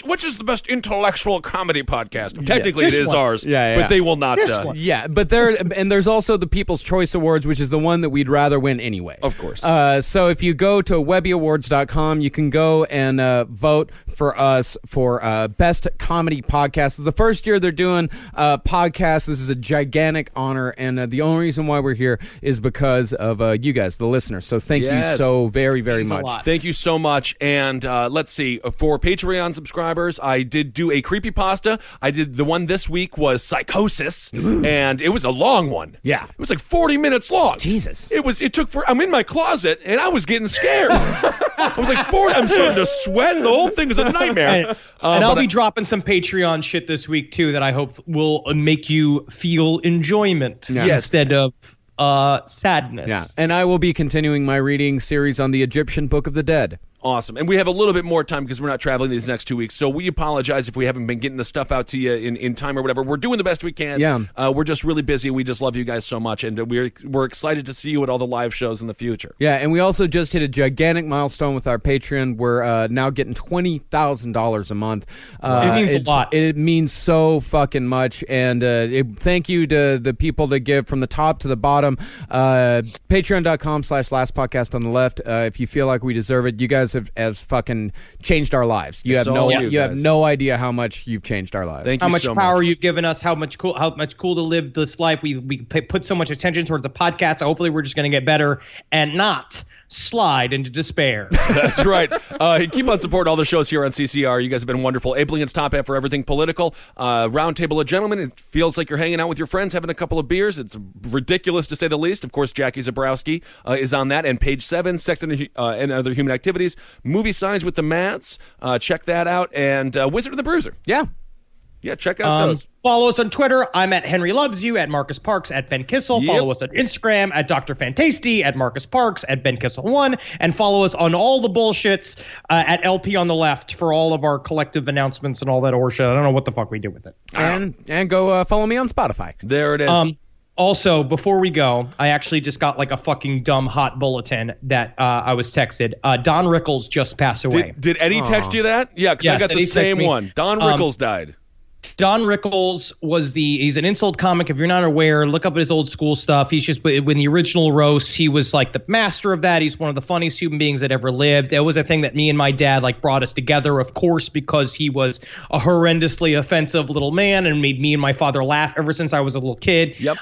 Which is the best intellectual comedy podcast? Technically, it is ours, but they will not. But there's also the People's Choice Awards, which is the one that we'd rather win anyway. Of course. So if you go to webbyawards.com, you can go and vote for us for Best Comedy Podcast. It's the first year they're doing podcasts. This is a gigantic honor, and the only reason why we're here is because of you guys, the listeners. So thank you so very, very much. Thank you so much. And let's see, for Patreon subscribers, I did do a creepypasta. I did the one this week was Psychosis, and it was a long one. Yeah, it was like 40 minutes long. Jesus, I'm in my closet and I was getting scared. I was like, I'm starting to sweat. The whole thing is a nightmare. And I'll be dropping some Patreon shit this week too that I hope will make you feel enjoyment instead of sadness. Yeah, and I will be continuing my reading series on the Egyptian Book of the Dead. Awesome. And we have a little bit more time because we're not traveling these next 2 weeks. So we apologize if we haven't been getting the stuff out to you in time or whatever. We're doing the best we can. Yeah. We're just really busy. We just love you guys so much. And we're excited to see you at all the live shows in the future. Yeah. And we also just hit a gigantic milestone with our Patreon. We're now getting $20,000 a month. It means a lot. It means so fucking much. And thank you to the people that give from the top to the bottom. Patreon.com/lastpodcast on the left. If you feel like we deserve it, you guys have fucking changed our lives. You have no idea how much you've changed our lives. Thank you so much. How much power you've given us, how much cool to live this life. We put so much attention towards the podcast. Hopefully we're just going to get better and not slide into despair. That's right. Keep on supporting all the shows here on CCR. You guys have been wonderful. Ablian's Top Hat for everything political. Roundtable of Gentlemen. It feels like you're hanging out with your friends, having a couple of beers. It's ridiculous to say the least. Of course, Jackie Zabrowski is on that. And Page 7, Sex and Other Human Activities. Movie Signs with the Mats. Check that out. And Wizard and the Bruiser. Yeah. Yeah, check out those. Follow us on Twitter. I'm at Henry Loves You, at Marcus Parks, at Ben Kissel. Yep. Follow us on Instagram at Dr. Fantasty, at Marcus Parks, at Ben Kissel1, and follow us on all the bullshits at LP on the left for all of our collective announcements and all that horseshit. I don't know what the fuck we do with it. And go follow me on Spotify. There it is. Also, before we go, I actually just got like a fucking dumb hot bulletin that I was texted. Don Rickles just passed away. Did Eddie text you that? Yeah, because I got the same one. Don Rickles died. Don Rickles he's an insult comic. If you're not aware, look up his old school stuff. He's just, when the original roasts, he was like the master of that. He's one of the funniest human beings that ever lived. It was a thing that me and my dad brought us together, of course, because he was a horrendously offensive little man and made me and my father laugh ever since I was a little kid. Yep.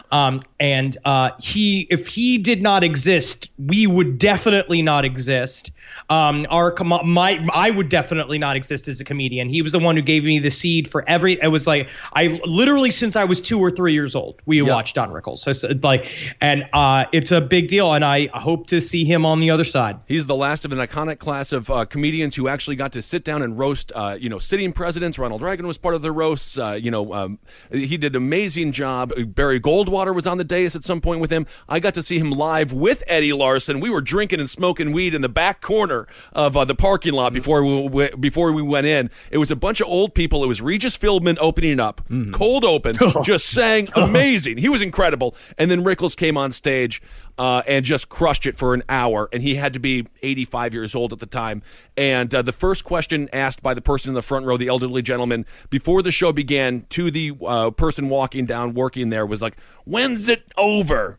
If he did not exist, we would definitely not exist. I would definitely not exist as a comedian. He was the one who gave me the seed for it was like, I literally, since I was 2 or 3 years old, we watched Don Rickles. So, and it's a big deal, and I hope to see him on the other side. He's the last of an iconic class of comedians who actually got to sit down and roast, sitting presidents. Ronald Reagan was part of the roasts. He did an amazing job. Barry Goldwater was on the dais at some point with him. I got to see him live with Eddie Larson. We were drinking and smoking weed in the back corner of the parking lot before we went in. It was a bunch of old people. It was Regis Philbin opening up, cold open, just sang amazing. He was incredible. And then Rickles came on stage and just crushed it for an hour. And he had to be 85 years old at the time. And the first question asked by the person in the front row, the elderly gentleman, before the show began, to the person walking down, working there, was like, "When's it over?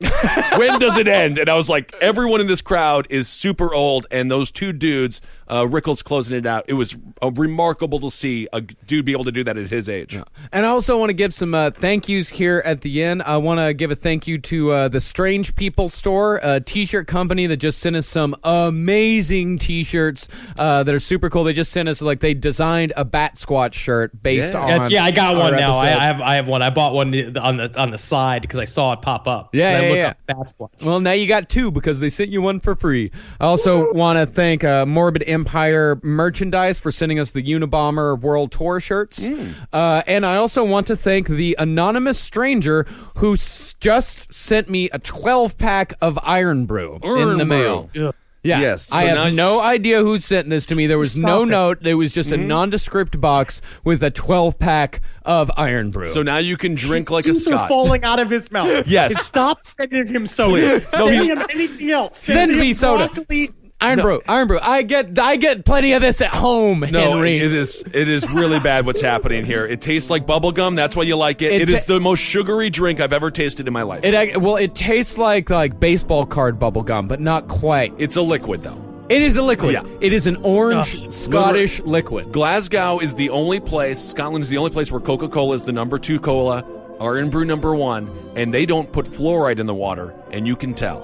When does it end?" And I was like, everyone in this crowd is super old. And those two dudes, Rickles closing it out, it was remarkable to see a dude be able to do that at his age. Yeah. And I also want to give some thank yous here at the end. I want to give a thank you to the Strange People Store, a t-shirt company that just sent us some amazing t-shirts that are super cool. They just sent us, they designed a Bat Squatch shirt based on I got one now. episode. I have one. I bought one on the side because I saw it pop up. Yeah. Bat Squatch. Well, now you got two because they sent you one for free. I also want to thank Morbid Empire Merchandise for sending us the Unabomber World Tour shirts. And I also want to thank the anonymous stranger who just sent me a 12-pack of Iron Brew in the mail. Yeah. Yes. So I have no idea who sent this to me. There was no note. It was just a nondescript box with a 12-pack of Iron Brew. So now you can drink like a Teeth are Scot. falling out of his mouth. Yes. Stop sending him soda. Send him anything else. Send him me soda. broccoli. Iron Brew. I get plenty of this at home, No, Henry. it is really bad what's happening here. It tastes like bubble gum. That's why you like it. It is the most sugary drink I've ever tasted in my life. It tastes like baseball card bubble gum, but not quite. It's a liquid, though. It is a liquid. Yeah. It is an orange Scottish liquid. Glasgow is the only place, Scotland is the only place where Coca-Cola is the number 2 cola, Iron Brew number 1, and they don't put fluoride in the water, and you can tell.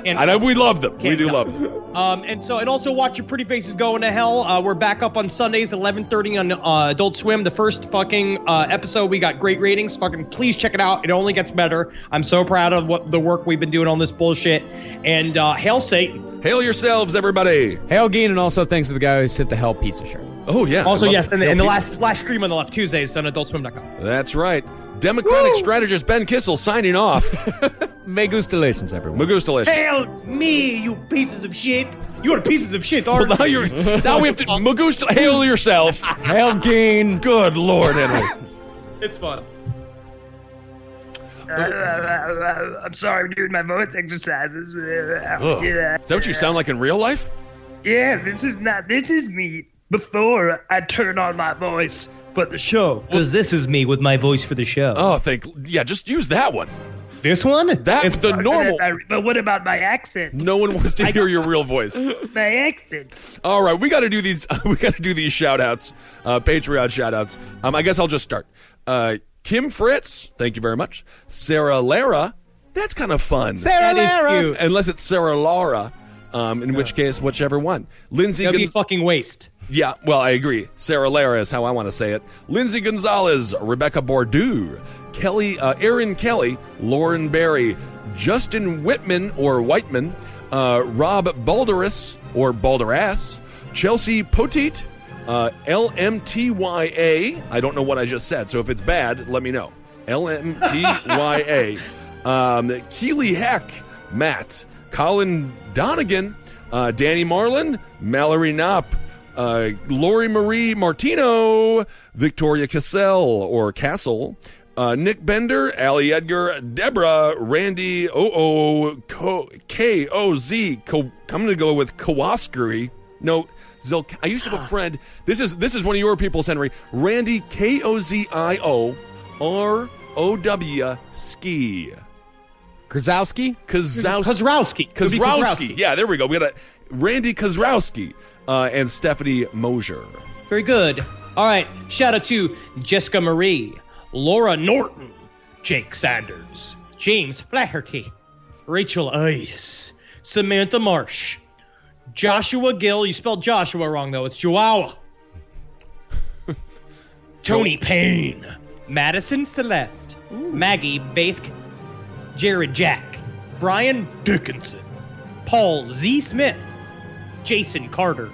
And we love them. We do love them. And also watch Your Pretty Faces Going to Hell. We're back up on Sundays, 11:30 on Adult Swim. The first fucking episode, we got great ratings. Fucking please check it out. It only gets better. I'm so proud of the work we've been doing on this bullshit. And hail Satan. Hail yourselves, everybody. Hail Geen, and also thanks to the guy who sent the Hell Pizza shirt. Oh, yeah. Also, yes, and the last stream on the left, Tuesdays on AdultSwim.com. That's right. Democratic strategist Ben Kissel signing off. Megustalations, everyone. Magustalations. Hail me, you pieces of shit. You're pieces of shit, aren't Well, you? now we have to Magustal. Hail yourself. Hail Geen. Good Lord, Henry. It's fun. I'm sorry, dude. My voice exercises. Ugh. Is that what you sound like in real life? Yeah, this is me before I turn on my voice for the show. Because this is me with my voice for the show. Oh, just use that one. This one? The normal. But what about my accent? No one wants to hear your real voice. My accent. All right, we got to do these. We got to do these shout outs, Patreon shout outs. I guess I'll just start. Kim Fritz, thank you very much. Sarah Lara, that's kind of fun. Sarah Lara. Unless it's Sarah Laura, in which case, whichever one. Lindsay. That'd be fucking waste. Yeah, well, I agree. Sarah Lara is how I want to say it. Lindsay Gonzalez, Rebecca Bordeaux, Aaron Kelly, Lauren Berry, Justin Whitman or Whiteman, Rob Balderas or Balderass, Chelsea Poteet, LMTYA. I don't know what I just said, so if it's bad, let me know. LMTYA. Keely Heck, Matt, Colin Donegan, Danny Marlin, Mallory Knopp, Lori Marie Martino, Victoria Cassell or Castle, Nick Bender, Ali Edgar, Deborah, Randy, K-O-Z, I'm going to go with Kawaskari. No, I used to have a friend. This is one of your people's, Henry. Randy, K-O-Z-I-O-R-O-W, Ski. Krasowski? Kozrowski. Yeah, there we go. We got Randy Kozrowski and Stephanie Mosier. Very good. All right. Shout out to Jessica Marie, Laura Norton, Jake Sanders, James Flaherty, Rachel Ice, Samantha Marsh, Joshua Gill. You spelled Joshua wrong, though. It's Chihuahua. Tony Payne. Madison Celeste. Maggie Bathk. Jared Jack. Brian Dickinson. Paul Z. Smith. Jason Carter.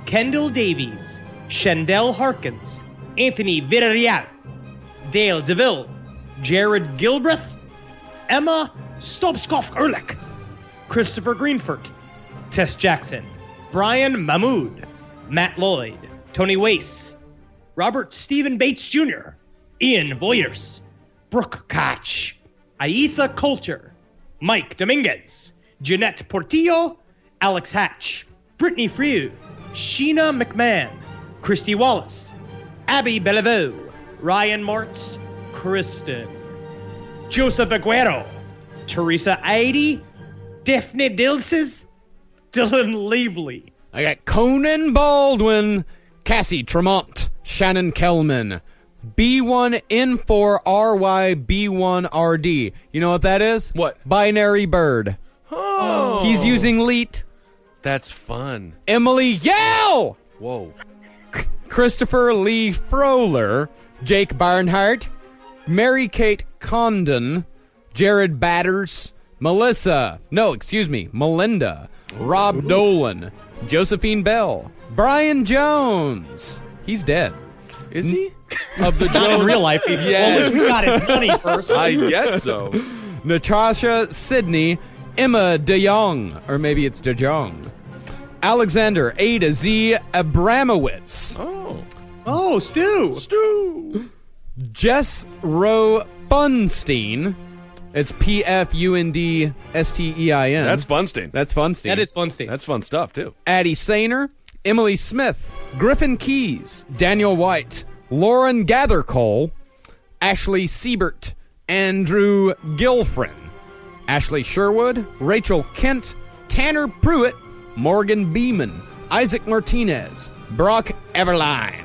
Kendall Davies. Shandell Harkins. Anthony Villarreal. Dale DeVille. Jared Gilbreth. Emma Stopskoff-Ehrlich. Christopher Greenford. Tess Jackson. Brian Mahmood. Matt Lloyd. Tony Wace. Robert Stephen Bates Jr. Ian Voyers. Brooke Koch. Aetha Coulter. Mike Dominguez. Jeanette Portillo. Alex Hatch. Brittany Frew. Sheena McMahon. Christy Wallace. Abby Bellevue. Ryan Martz. Kristen. Joseph Aguero. Teresa Eide. Daphne Dilses. Dylan Lively. I got Conan Baldwin, Cassie Tremont, Shannon Kellman, B1N4RY B1RD. You know what that is? What? Binary Bird. Oh. He's using Leet. That's fun. Emily Yao! Whoa. Christopher Lee Froler, Jake Barnhart, Mary Kate Condon, Jared Batters, Melinda, Rob Dolan, Josephine Bell, Brian Jones. He's dead. Is he? Of the Not Jones? in real life. Yes. Well, at least we got his money first. I guess so. Natasha Sidney, Emma DeYoung, or maybe it's DeJong. Alexander A to Z Abramowitz. Oh, Stu. Jess Rowe Funstein. It's Pfundstein. That's Funstein. That's Funstein. That is Funstein. That's fun stuff, too. Addie Sainer, Emily Smith, Griffin Keys, Daniel White, Lauren Gathercole, Ashley Siebert, Andrew Gilfrin, Ashley Sherwood, Rachel Kent, Tanner Pruitt, Morgan Beeman, Isaac Martinez, Brock Everline,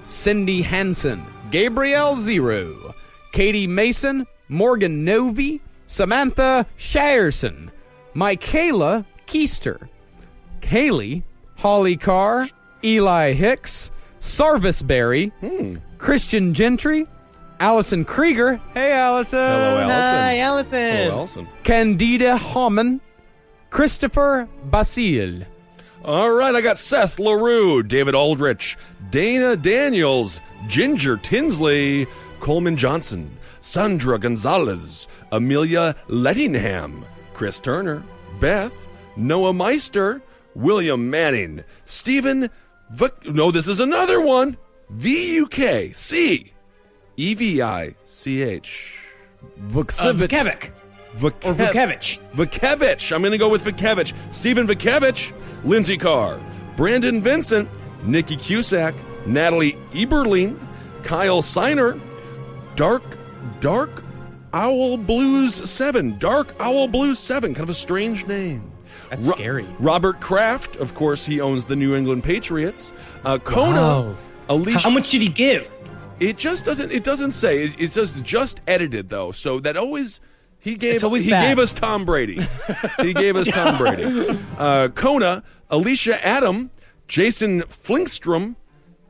Cindy Hansen, Gabrielle Zero, Katie Mason, Morgan Novi, Samantha Shireson, Michaela Keister, Haley, Holly Carr, Eli Hicks, Sarvis Berry, Christian Gentry, Allison Krieger. Hey, Allison. Hello, Allison. Hi, Allison. Hello, Allison. Candida Homan, Christopher Basile. All right, I got Seth LaRue, David Aldrich, Dana Daniels, Ginger Tinsley, Coleman Johnson, Sandra Gonzalez, Amelia Lettingham, Chris Turner, Beth, Noah Meister, William Manning, Stephen this is another one. VUKC, EVICH. Vukevich. Or Vukevich. Vukevich. I'm going to go with Vukevich. Stephen Vukevich, Lindsay Carr, Brandon Vincent, Nikki Cusack, Natalie Eberling, Kyle Seiner, Dark Owl Blues 7. Dark Owl Blues 7. Kind of a strange name. That's scary. Robert Kraft, of course, he owns the New England Patriots. Kona, Wow. Alicia. How much did he give? It just doesn't. It doesn't say. It's just edited though. So that always he gave. It's always he bad. gave us Tom Brady. He gave us Tom Brady. Kona, Alicia Adam, Jason Flinkstrom,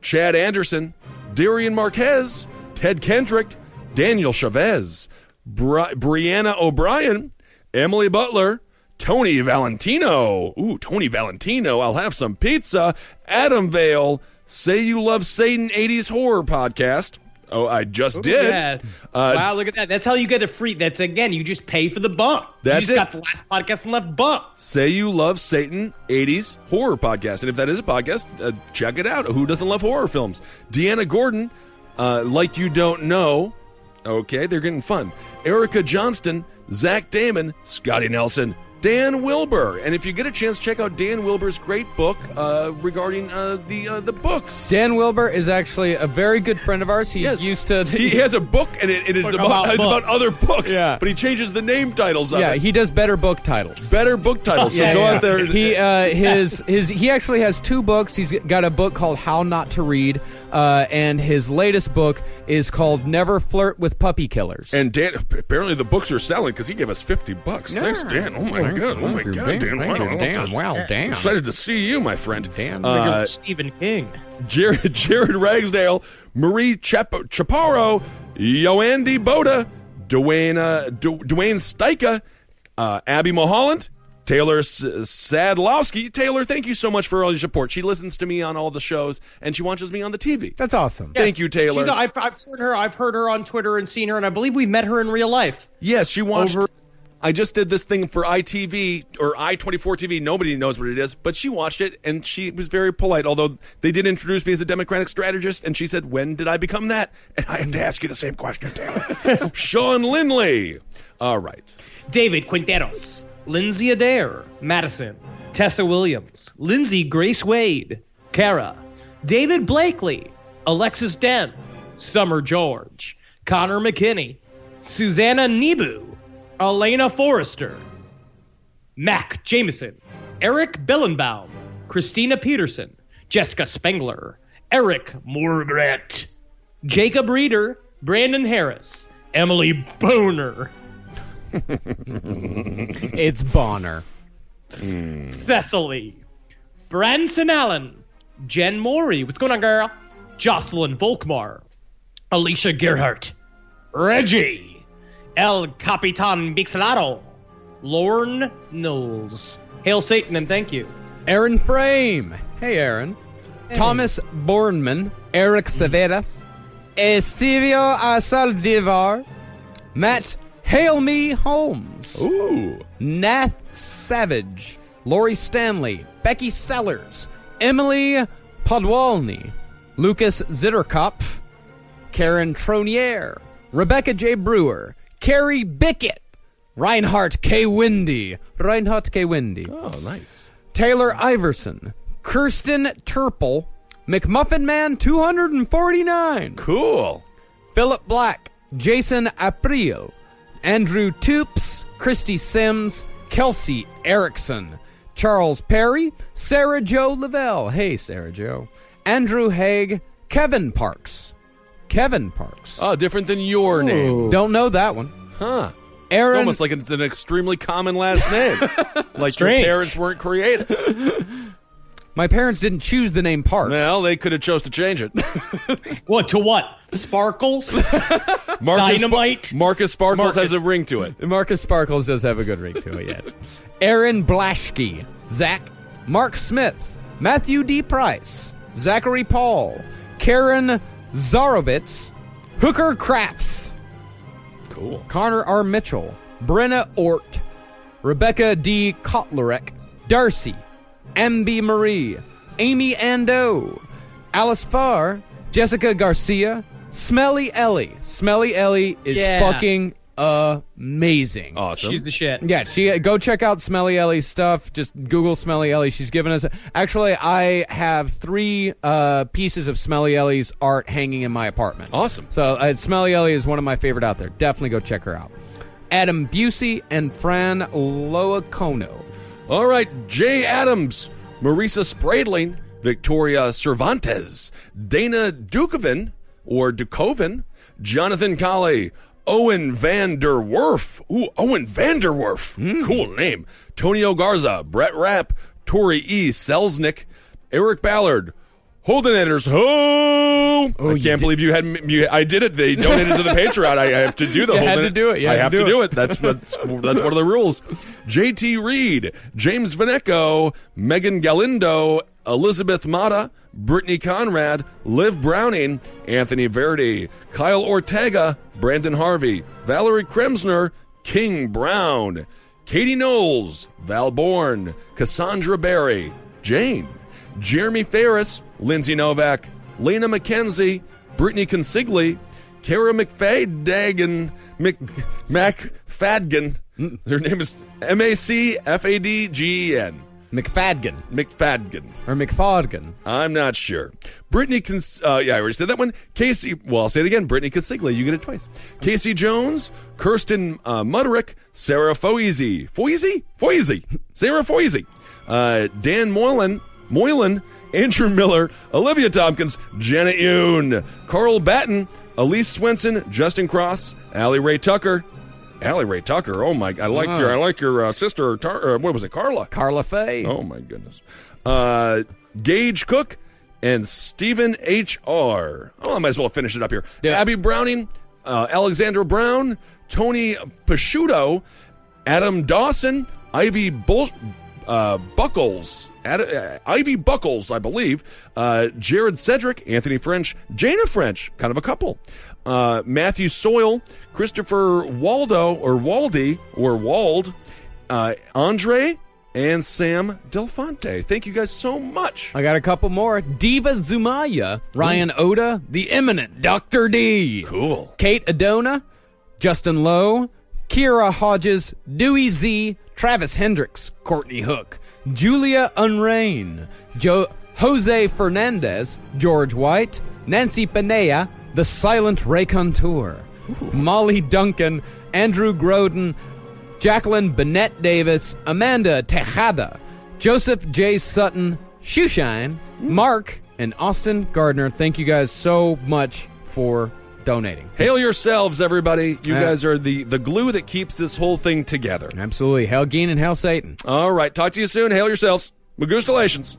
Chad Anderson, Darian Marquez, Ted Kendrick, Daniel Chavez, Brianna O'Brien, Emily Butler, Tony Valentino. Ooh, Tony Valentino. I'll have some pizza. Adam Vale. Say You Love Satan 80s Horror Podcast. Oh, I just did. Yeah. Wow, look at that. That's how you get a free. That's, again, you just pay for the bump. That's you just it. got the last podcast and left bump. Say You Love Satan 80s Horror Podcast. And if that is a podcast, check it out. Who doesn't love horror films? Deanna Gordon, Like You Don't Know. Okay, they're getting fun. Erica Johnston, Zach Damon, Scotty Nelson, Dan Wilbur. And if you get a chance, check out Dan Wilbur's great book regarding the books. Dan Wilbur is actually a very good friend of ours. He used to... He has a book, and it's about other books. Yeah. But he changes the name titles of it. he does better book titles. Better book titles. So go out there. He actually has two books. He's got a book called How Not to Read, and his latest book is called Never Flirt with Puppy Killers. And Dan, apparently the books are selling because he gave us $50. Thanks, Dan. Oh my God. Oh, my God, Dan. Wow, Dan. Excited to see you, my friend. You're Stephen King. Jared Ragsdale, Marie Chaparro, Yoandy Boda, Dwayne Stika, Abby Mulholland, Taylor Sadlowski. Taylor, thank you so much for all your support. She listens to me on all the shows, and she watches me on the TV. That's awesome. Thank you, Taylor. I've heard her. I've heard her on Twitter and seen her, and I believe we met her in real life. Yes, she watched. I just did this thing for ITV or I-24 TV. Nobody knows what it is, but she watched it, and she was very polite, although they did introduce me as a Democratic strategist, and she said, when did I become that? And I have to ask you the same question, Taylor. Sean Lindley. All right. David Quinteros, Lindsay Adair, Madison, Tessa Williams, Lindsay Grace Wade, Kara, David Blakely, Alexis Dent, Summer George, Connor McKinney, Susanna Nebu, Elena Forrester, Mac Jameson, Eric Billenbaum, Christina Peterson, Jessica Spengler, Eric Morgret, Jacob Reeder, Brandon Harris, Emily Boner, It's Bonner. Cecily, Branson Allen, Jen Morey, what's going on, girl? Jocelyn Volkmar, Alicia Gerhardt, Reggie, El Capitan Bixelado, Lorne Knowles. Hail Satan and thank you. Aaron Frame. Hey, Aaron. Hey. Thomas Bornman. Eric Severas. Estivio Asaldivar. Matt Hail Me Holmes. Ooh. Nath Savage. Lori Stanley. Becky Sellers. Emily Podwalny. Lucas Zitterkopf. Karen Tronier. Rebecca J. Brewer. Carrie Bickett. Reinhardt K. Windy. Oh, nice. Taylor Iverson. Kirsten Turple. McMuffin Man 249. Cool. Philip Black. Jason April. Andrew Toops. Christy Sims. Kelsey Erickson. Charles Perry. Sarah Jo Lavelle. Hey, Sarah Jo. Andrew Haig. Kevin Parks. Oh, different than your name. Don't know that one. Huh. Aaron. It's almost like it's an extremely common last name. Like Strange. your parents weren't creative. My parents didn't choose the name Parks. Well, they could have chose to change it. What, to what? Sparkles? Marcus Dynamite? Marcus Sparkles Marcus. has a ring to it. Marcus Sparkles does have a good ring to it, yes. Aaron Blaschke. Zach. Mark Smith. Matthew D. Price. Zachary Paul. Karen Zarovitz. Hooker Crafts. Cool. Connor R. Mitchell. Brenna Ort. Rebecca D. Kotlerek. Darcy. M.B. Marie. Amy Ando. Alice Farr. Jessica Garcia. Smelly Ellie. Smelly Ellie is fucking amazing. Awesome. She's the shit. Yeah, go check out Smelly Ellie's stuff. Just Google Smelly Ellie. She's given us... Actually, I have 3 pieces of Smelly Ellie's art hanging in my apartment. Awesome. So Smelly Ellie is one of my favorite out there. Definitely go check her out. Adam Busey and Fran Loacono. All right, Jay Adams, Marisa Spradling, Victoria Cervantes, Dana Dukoven, Jonathan Colley, Owen Van Der Werf. Ooh, Owen Van Der Werf. Cool name. Tonio Garza, Brett Rapp, Tori E. Selznick, Eric Ballard, Holden Editors. I can't believe you had. I did it. They donated to the Patreon. I have to do the. You Holden had to do it. You I had have to do it. That's one of the rules. J.T. Reed, James Vaneco, Megan Galindo, Elizabeth Mata, Brittany Conrad, Liv Browning, Anthony Verdi, Kyle Ortega, Brandon Harvey, Valerie Kremsner, King Brown, Katie Knowles, Val Bourne, Cassandra Berry, Jane, Jeremy Ferris, Lindsay Novak, Lena McKenzie, Brittany Consigli, Kara McFadden, McFadgen. Her name is MacFadgen. McFadgen. Or McFadgen. I'm not sure. Brittany, yeah, I already said that one. Casey, well, I'll say it again. Brittany Consigli, you get it twice. Casey Jones, Kirsten Muderick, Sarah Foisey. Sarah Foisey. Dan Moylan, Andrew Miller, Olivia Tompkins, Janet Yoon, Carl Batten, Elise Swenson, Justin Cross, Allie Ray Tucker, Allie Ray Tucker. Oh my! I like your sister. What was it, Carla? Carla Faye. Oh my goodness. Gage Cook and Stephen H.R. Oh, I might as well finish it up here. Yeah. Abby Browning, Alexandra Brown, Tony Pasciuto, Adam Dawson, Ivy Buckles, Ivy Buckles, I believe, Jared Cedric, Anthony French, Jana French, kind of a couple, Matthew Soyle, Christopher Waldo, or Waldy, or Wald, Andre, and Sam Del Fonte. Thank you guys so much. I got a couple more. Diva Zumaya, Ryan Oda, the eminent Dr. D. Cool. Kate Adona, Justin Lowe, Kira Hodges, Dewey Z, Travis Hendricks, Courtney Hook, Julia Unrain, Jose Fernandez, George White, Nancy Panea, The Silent Raconteur, Molly Duncan, Andrew Groden, Jacqueline Bennett Davis, Amanda Tejada, Joseph J. Sutton, Shoeshine, Mark, and Austin Gardner. Thank you guys so much for donating. Hail yourselves, everybody. You guys are the glue that keeps this whole thing together. Absolutely. Hail Geen and hail Satan. All right. Talk to you soon. Hail yourselves. Magustalations.